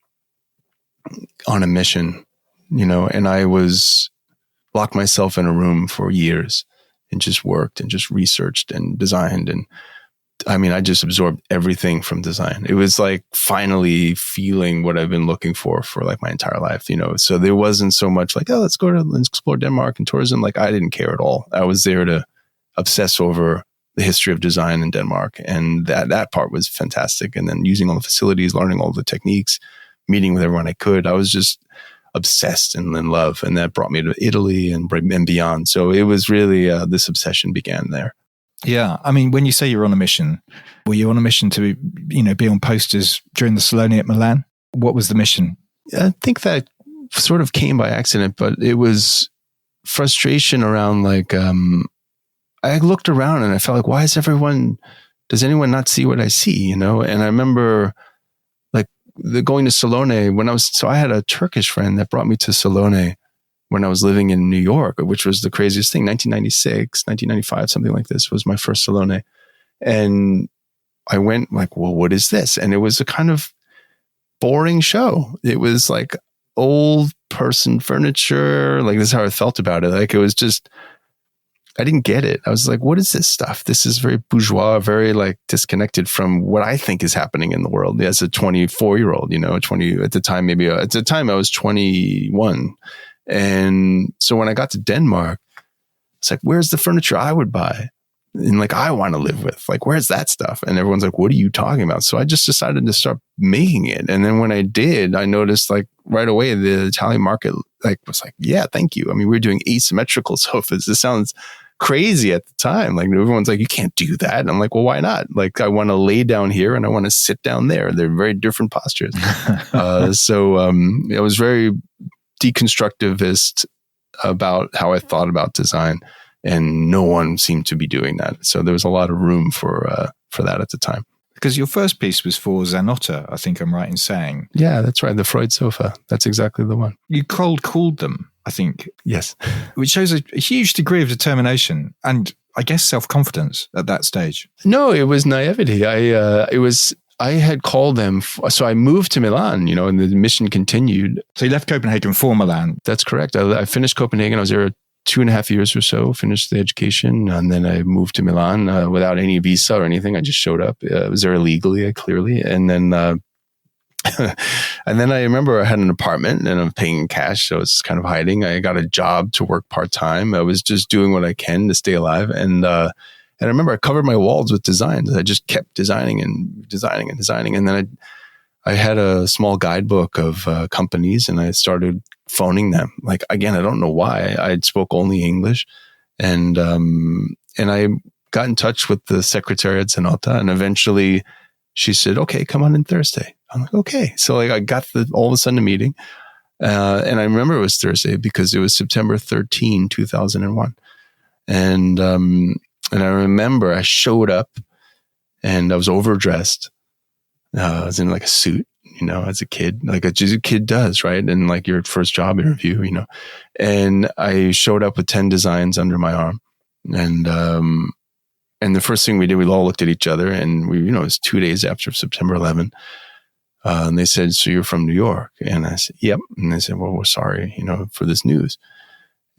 on a mission, you know, and I locked myself in a room for years and just worked and just researched and designed. And I mean, I just absorbed everything from design. It was like finally feeling what I've been looking for like my entire life, you know. So there wasn't so much like, oh, let's explore Denmark and tourism. Like, I didn't care at all. I was there to obsess over the history of design in Denmark. And that part was fantastic. And then using all the facilities, learning all the techniques, meeting with everyone I could. I was just obsessed and in love. And that brought me to Italy and beyond. So it was really, this obsession began there. Yeah. I mean, when you say you're on a mission, were you on a mission to, you know, be on posters during the Salone at Milan? What was the mission? I think that sort of came by accident, but it was frustration around like, I looked around and I felt like, does anyone not see what I see? You know? And I remember like going to Salone I had a Turkish friend that brought me to Salone when I was living in New York, which was the craziest thing. 1996, 1995, something like this was my first Salone. And I went like, well, what is this? And it was a kind of boring show. It was like old person furniture. Like, this is how I felt about it. Like, it was just, I didn't get it. I was like, what is this stuff? This is very bourgeois, very like disconnected from what I think is happening in the world as a 24-year-old, you know, at the time I was 21. And so when I got to Denmark, it's like, where's the furniture I would buy? And like, I want to live with, like, where's that stuff? And everyone's like, what are you talking about? So I just decided to start making it. And then when I did, I noticed like right away, the Italian market like was like, yeah, thank you. I mean, we're doing asymmetrical sofas. This sounds crazy at the time. Like, everyone's like, you can't do that. And I'm like, well, why not? Like, I want to lay down here and I want to sit down there. They're very different postures. So it was very deconstructivist about how I thought about design, and no one seemed to be doing that. So there was a lot of room for that at the time. Because your first piece was for Zanotta, I think I'm right in saying. Yeah, that's right. The Freud sofa. That's exactly the one. You cold called them, I think. Yes. Which shows a huge degree of determination and, I guess, self-confidence at that stage. No, it was naivety. I had called them. So I moved to Milan, you know, and the mission continued. So you left Copenhagen for Milan. That's correct. I finished Copenhagen. I was there 2.5 years or so, finished the education. And then I moved to Milan without any visa or anything. I just showed up. I was there illegally, clearly. And then, and then I remember I had an apartment and I'm paying in cash. So I was kind of hiding. I got a job to work part-time. I was just doing what I can to stay alive. And I remember I covered my walls with designs. I just kept designing and designing and designing. And then I had a small guidebook of companies and I started phoning them. Like, again, I don't know why. I spoke only English. And I got in touch with the secretary at Zanotta, and eventually she said, okay, come on in Thursday. I'm like, okay. So like, I got all of a sudden a meeting. And I remember it was Thursday because it was September 13, 2001. And I remember I showed up and I was overdressed. I was in like a suit, you know, as a kid, like a kid does, right? And like your first job interview, you know. And I showed up with 10 designs under my arm. And the first thing we did, we all looked at each other, and we, you know, it was 2 days after September 11. And they said, so you're from New York? And I said, yep. And they said, well, we're sorry, you know, for this news.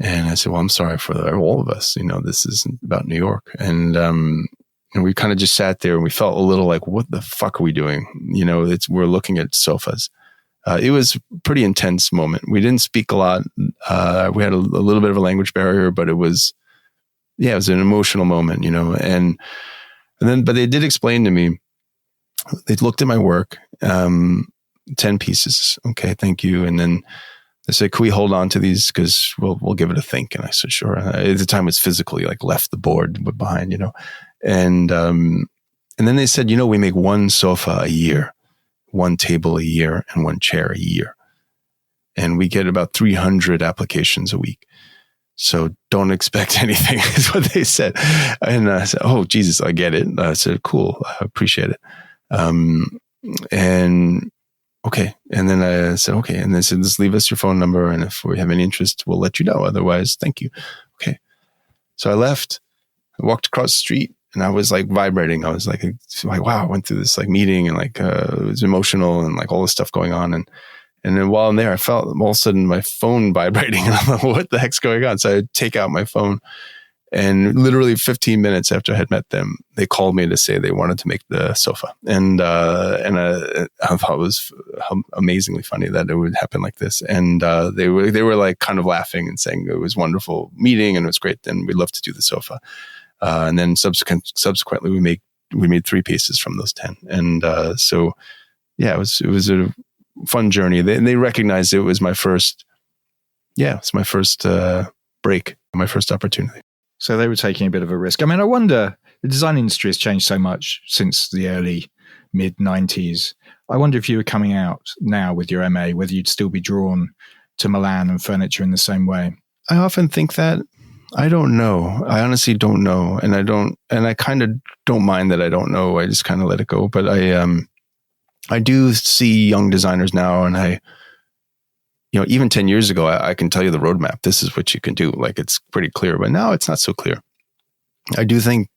And I said, well, I'm sorry for all of us. You know, this isn't about New York. And we kind of just sat there and we felt a little like, what the fuck are we doing? You know, we're looking at sofas. It was a pretty intense moment. We didn't speak a lot. We had a little bit of a language barrier, but it was it was an emotional moment, and then, but they did explain to me, they looked at my work, 10 pieces. Okay, thank you. And then they said, "Can we hold on to these? Because we'll give it a think." And I said, "Sure." At the time, it's physically like left the board behind, and then they said, "We make one sofa a year, one table a year, and one chair a year, and we get about 300 applications a week. So don't expect anything," is what they said. And I said, "Oh, Jesus, I get it." I said, "Cool, I appreciate it." And okay. And then I said, "Okay." And they said, "Just leave us your phone number. And if we have any interest, we'll let you know. Otherwise, thank you." Okay. So I left, I walked across the street, and I was like vibrating. I was like, wow, I went through this like meeting, and like, it was emotional, and like all this stuff going on. And then while I'm there, I felt all of a sudden my phone vibrating, and I'm like, what the heck's going on? So I take out my phone, and literally 15 minutes after I had met them, they called me to say they wanted to make the sofa. And I thought it was amazingly funny that it would happen like this. And they were like kind of laughing and saying it was a wonderful meeting and it was great, and we'd love to do the sofa. And then subsequently we made 3 pieces from those 10. And so yeah, it was a fun journey. They recognized it was my first, break, my first opportunity. So they were taking a bit of a risk. I mean, I wonder, the design industry has changed so much since the early mid-90s. I wonder if you were coming out now with your MA, whether you'd still be drawn to Milan and furniture in the same way. I often think that. I don't know. I honestly don't know. And I kind of don't mind that I don't know. I just kind of let it go. But I do see young designers now, and even 10 years ago, I can tell you the roadmap. This is what you can do. Like, it's pretty clear, but now it's not so clear. I do think,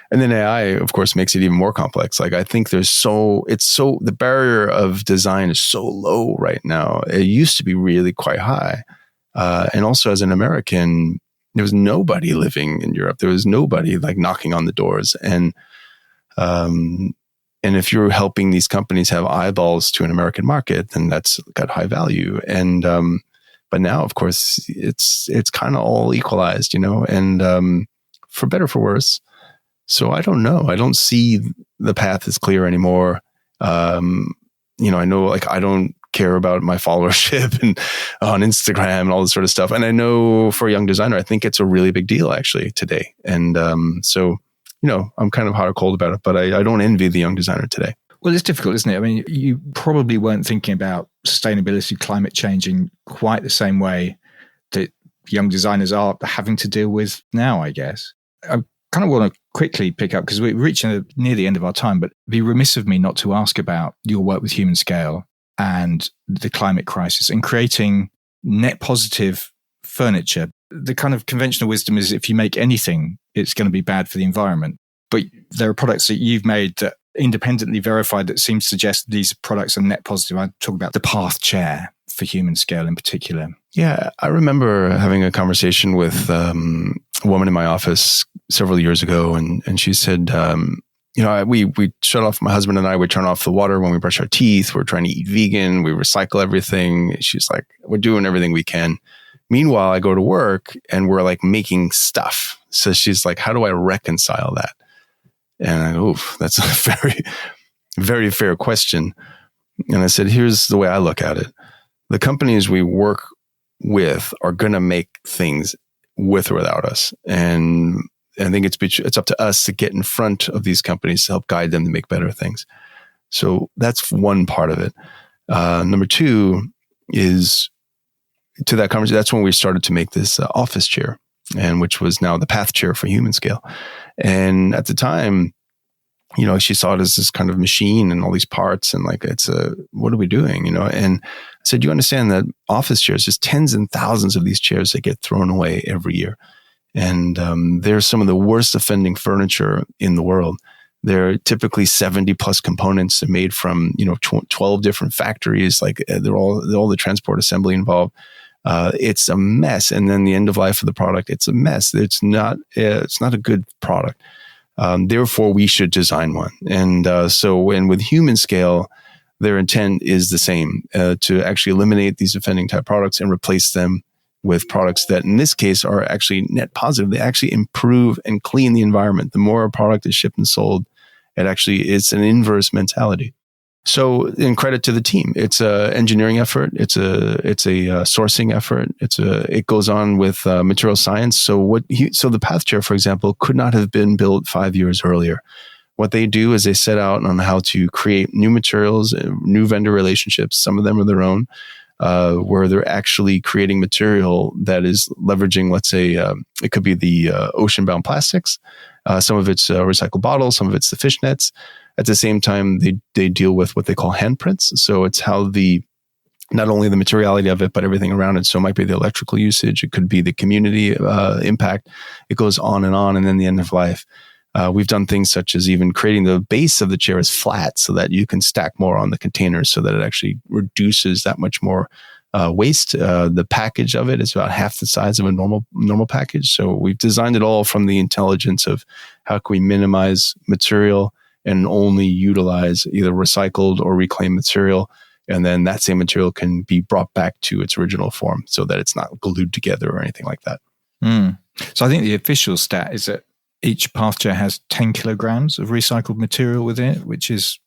and then AI, of course, makes it even more complex. Like, I think the barrier of design is so low right now. It used to be really quite high. And also as an American, there was nobody living in Europe. There was nobody like knocking on the doors. And if you're helping these companies have eyeballs to an American market, then that's got high value. And but now, of course, it's kind of all equalized, and for better or for worse. So I don't know. I don't see the path as clear anymore. I know, like, I don't care about my followership and on Instagram and all this sort of stuff. And I know for a young designer, I think it's a really big deal actually today. And so I'm kind of hot or cold about it, but I don't envy the young designer today. Well, it's difficult, isn't it? I mean, you probably weren't thinking about sustainability, climate change in quite the same way that young designers are having to deal with now, I guess. I kind of want to quickly pick up, because we're reaching near the end of our time, but it'd be remiss of me not to ask about your work with Humanscale and the climate crisis and creating net positive furniture. The kind of conventional wisdom is if you make anything, it's going to be bad for the environment. But there are products that you've made that independently verified that seem to suggest these products are net positive. I talk about the Path chair for Humanscale in particular. Yeah, I remember having a conversation with a woman in my office several years ago, and she said, we shut off, my husband and I would turn off the water when we brush our teeth. We're trying to eat vegan. We recycle everything. She's like, we're doing everything we can. Meanwhile, I go to work and we're like making stuff. So she's like, how do I reconcile that? And I go, oof, that's a very, very fair question. And I said, here's the way I look at it. The companies we work with are going to make things with or without us. And I think it's up to us to get in front of these companies to help guide them to make better things. So that's one part of it. Number two is, to that conversation, that's when we started to make this office chair, and which was now the Path chair for Humanscale. And at the time, she saw it as this kind of machine and all these parts, and like, what are we doing? And I said, you understand that office chairs, there's tens and thousands of these chairs that get thrown away every year. And they're some of the worst offending furniture in the world. They're typically 70 plus components made from 12 different factories. Like, they're all the transport assembly involved. It's a mess. And then the end of life of the product, it's a mess. It's not a good product. Therefore, we should design one. And with Humanscale, their intent is the same, to actually eliminate these offending type products and replace them with products that in this case are actually net positive. They actually improve and clean the environment. The more a product is shipped and sold, it's an inverse mentality. So in credit to the team, it's a engineering effort. It's a sourcing effort. It goes on with material science. So the Path Chair, for example, could not have been built 5 years earlier. What they do is they set out on how to create new materials, new vendor relationships. Some of them are their own, where they're actually creating material that is leveraging, let's say, it could be the ocean-bound plastics. Some of it's recycled bottles, some of it's the fish nets. At the same time, they deal with what they call handprints. So it's how not only the materiality of it, but everything around it. So it might be the electrical usage. It could be the community impact. It goes on, and then the end of life. We've done things such as even creating the base of the chair is flat so that you can stack more on the containers so that it actually reduces that much more waste. The package of it is about half the size of a normal package. So we've designed it all from the intelligence of how can we minimize material and only utilize either recycled or reclaimed material. And then that same material can be brought back to its original form so that it's not glued together or anything like that. So I think the official stat is that each Path Chair has 10 kilograms of recycled material within it, which is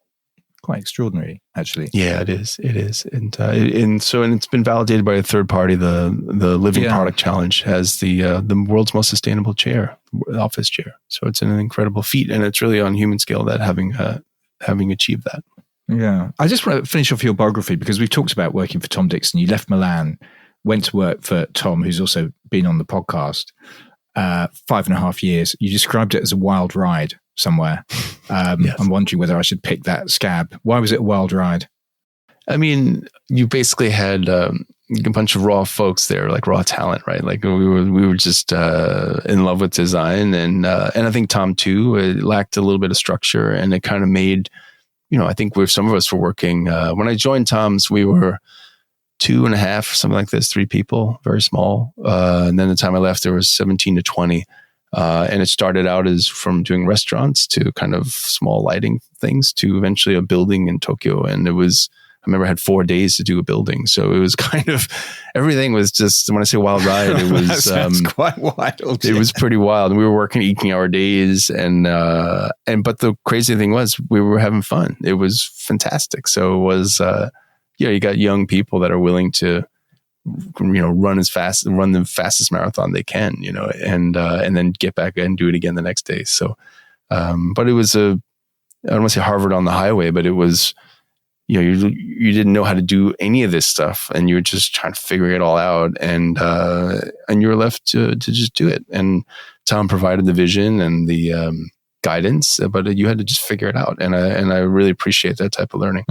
quite extraordinary, actually. Yeah, it is. And it's been validated by a third party. The Living Product Challenge has the world's most sustainable chair, office chair. So it's an incredible feat, and it's really on Humanscale that having achieved that. Yeah. I just want to finish off your biography because we've talked about working for Tom Dixon. You left Milan, went to work for Tom, who's also been on the podcast, 5.5 years. You described it as a wild ride somewhere. Yes. I'm wondering whether I should pick that scab. Why was it a wild ride? I mean, you basically had a bunch of raw folks there, like raw talent, right? Like we were just in love with design, and I think Tom too. It lacked a little bit of structure, and it kind of made, I think some of us were working. When I joined Tom's, we were 2.5, something like this, 3 people, very small. And then the time I left, there was 17 to 20. And it started out as from doing restaurants to kind of small lighting things to eventually a building in Tokyo. And I remember I had 4 days to do a building. So it was kind of, everything was just, when I say wild ride, it was that sounds quite wild. It was pretty wild. And we were working 18-hour days. But the crazy thing was we were having fun. It was fantastic. So it was, you got young people that are willing to, run the fastest marathon they can, and then get back and do it again the next day. So, but it was I don't want to say Harvard on the highway, but it was, you didn't know how to do any of this stuff, and you were just trying to figure it all out, and you were left to just do it. And Tom provided the vision and the guidance, but you had to just figure it out. And I really appreciate that type of learning.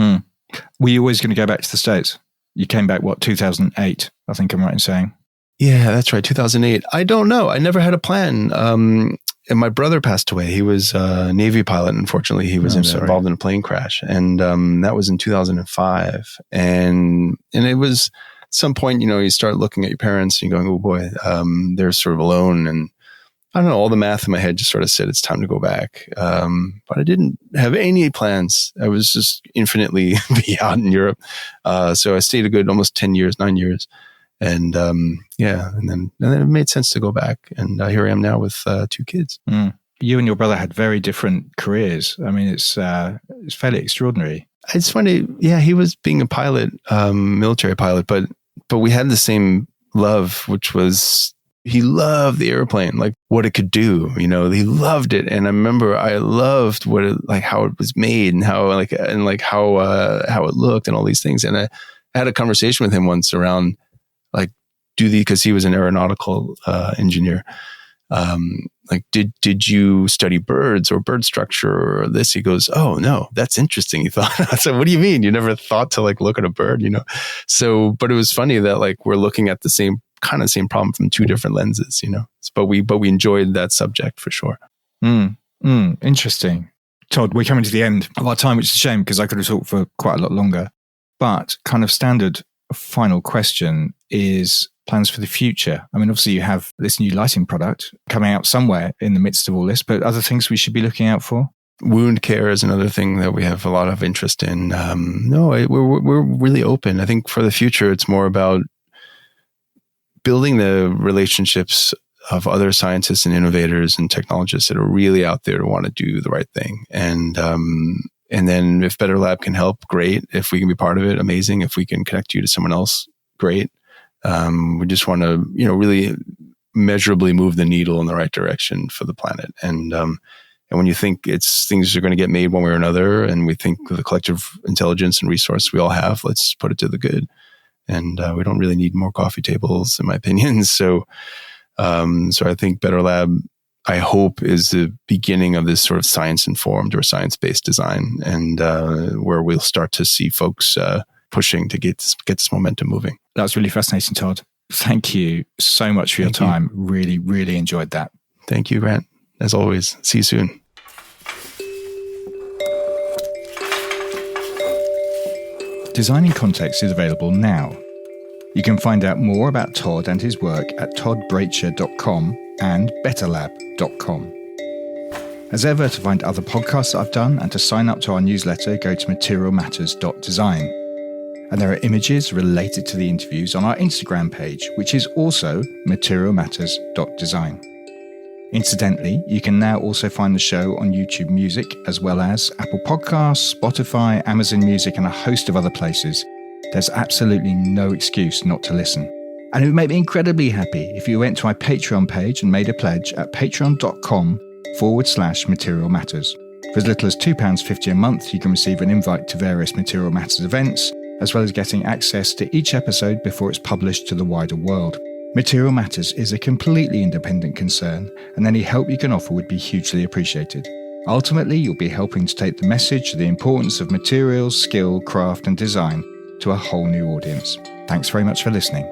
Were you always going to go back to the States? You came back, 2008? I think I'm right in saying. Yeah, that's right, 2008. I don't know. I never had a plan. And my brother passed away. He was a Navy pilot. Unfortunately, he was involved in a plane crash. And that was in 2005. And it was at some point, you start looking at your parents and you're going, oh boy, they're sort of alone. And I don't know, all the math in my head just sort of said it's time to go back. But I didn't have any plans. I was just infinitely be out in Europe. So I stayed a good almost 9 years. And and then it made sense to go back. And here I am now with 2 kids. You and your brother had very different careers. I mean, it's fairly extraordinary. It's funny. Yeah, he was being a pilot, military pilot, but we had the same love, which was, he loved the airplane, like what it could do, he loved it. And I remember I loved how it was made and how it looked and all these things. And I had a conversation with him once around because he was an aeronautical engineer. Did you study birds or bird structure or this? He goes, oh no, that's interesting. He thought. I said, what do you mean? You never thought to look at a bird, So, but it was funny that we're looking at the same problem from 2 different lenses, but we enjoyed that subject for sure. Interesting. Todd, we're coming to the end of our time, which is a shame because I could have talked for quite a lot longer, but kind of standard final question is plans for the future. I mean, obviously you have this new lighting product coming out somewhere in the midst of all this, but other things we should be looking out for? Wound care is another thing that we have a lot of interest in. We're really open. I think for the future, it's more about building the relationships of other scientists and innovators and technologists that are really out there to want to do the right thing. And then if Betterlab can help, great. If we can be part of it, amazing. If we can connect you to someone else, great. We just want to, really measurably move the needle in the right direction for the planet. And when you think things are going to get made one way or another, and we think the collective intelligence and resource we all have, let's put it to the good. And we don't really need more coffee tables, in my opinion. So I think Betterlab, I hope, is the beginning of this sort of science-informed or science-based design, and where we'll start to see folks pushing to get this momentum moving. That was really fascinating, Todd. Thank you so much for your time. Really, really enjoyed that. Thank you, Grant. As always, see you soon. Design in Context is available now. You can find out more about Todd and his work at toddbracher.com and betterlab.com. As ever, to find other podcasts that I've done and to sign up to our newsletter, go to materialmatters.design. And there are images related to the interviews on our Instagram page, which is also materialmatters.design. Incidentally, you can now also find the show on YouTube Music, as well as Apple Podcasts, Spotify, Amazon Music, and a host of other places. There's absolutely no excuse not to listen. And it would make me incredibly happy if you went to my Patreon page and made a pledge at patreon.com/Material Matters. For as little as £2.50 a month, you can receive an invite to various Material Matters events, as well as getting access to each episode before it's published to the wider world. Material Matters is a completely independent concern, and any help you can offer would be hugely appreciated. Ultimately, you'll be helping to take the message of the importance of materials, skill, craft, and design to a whole new audience. Thanks very much for listening.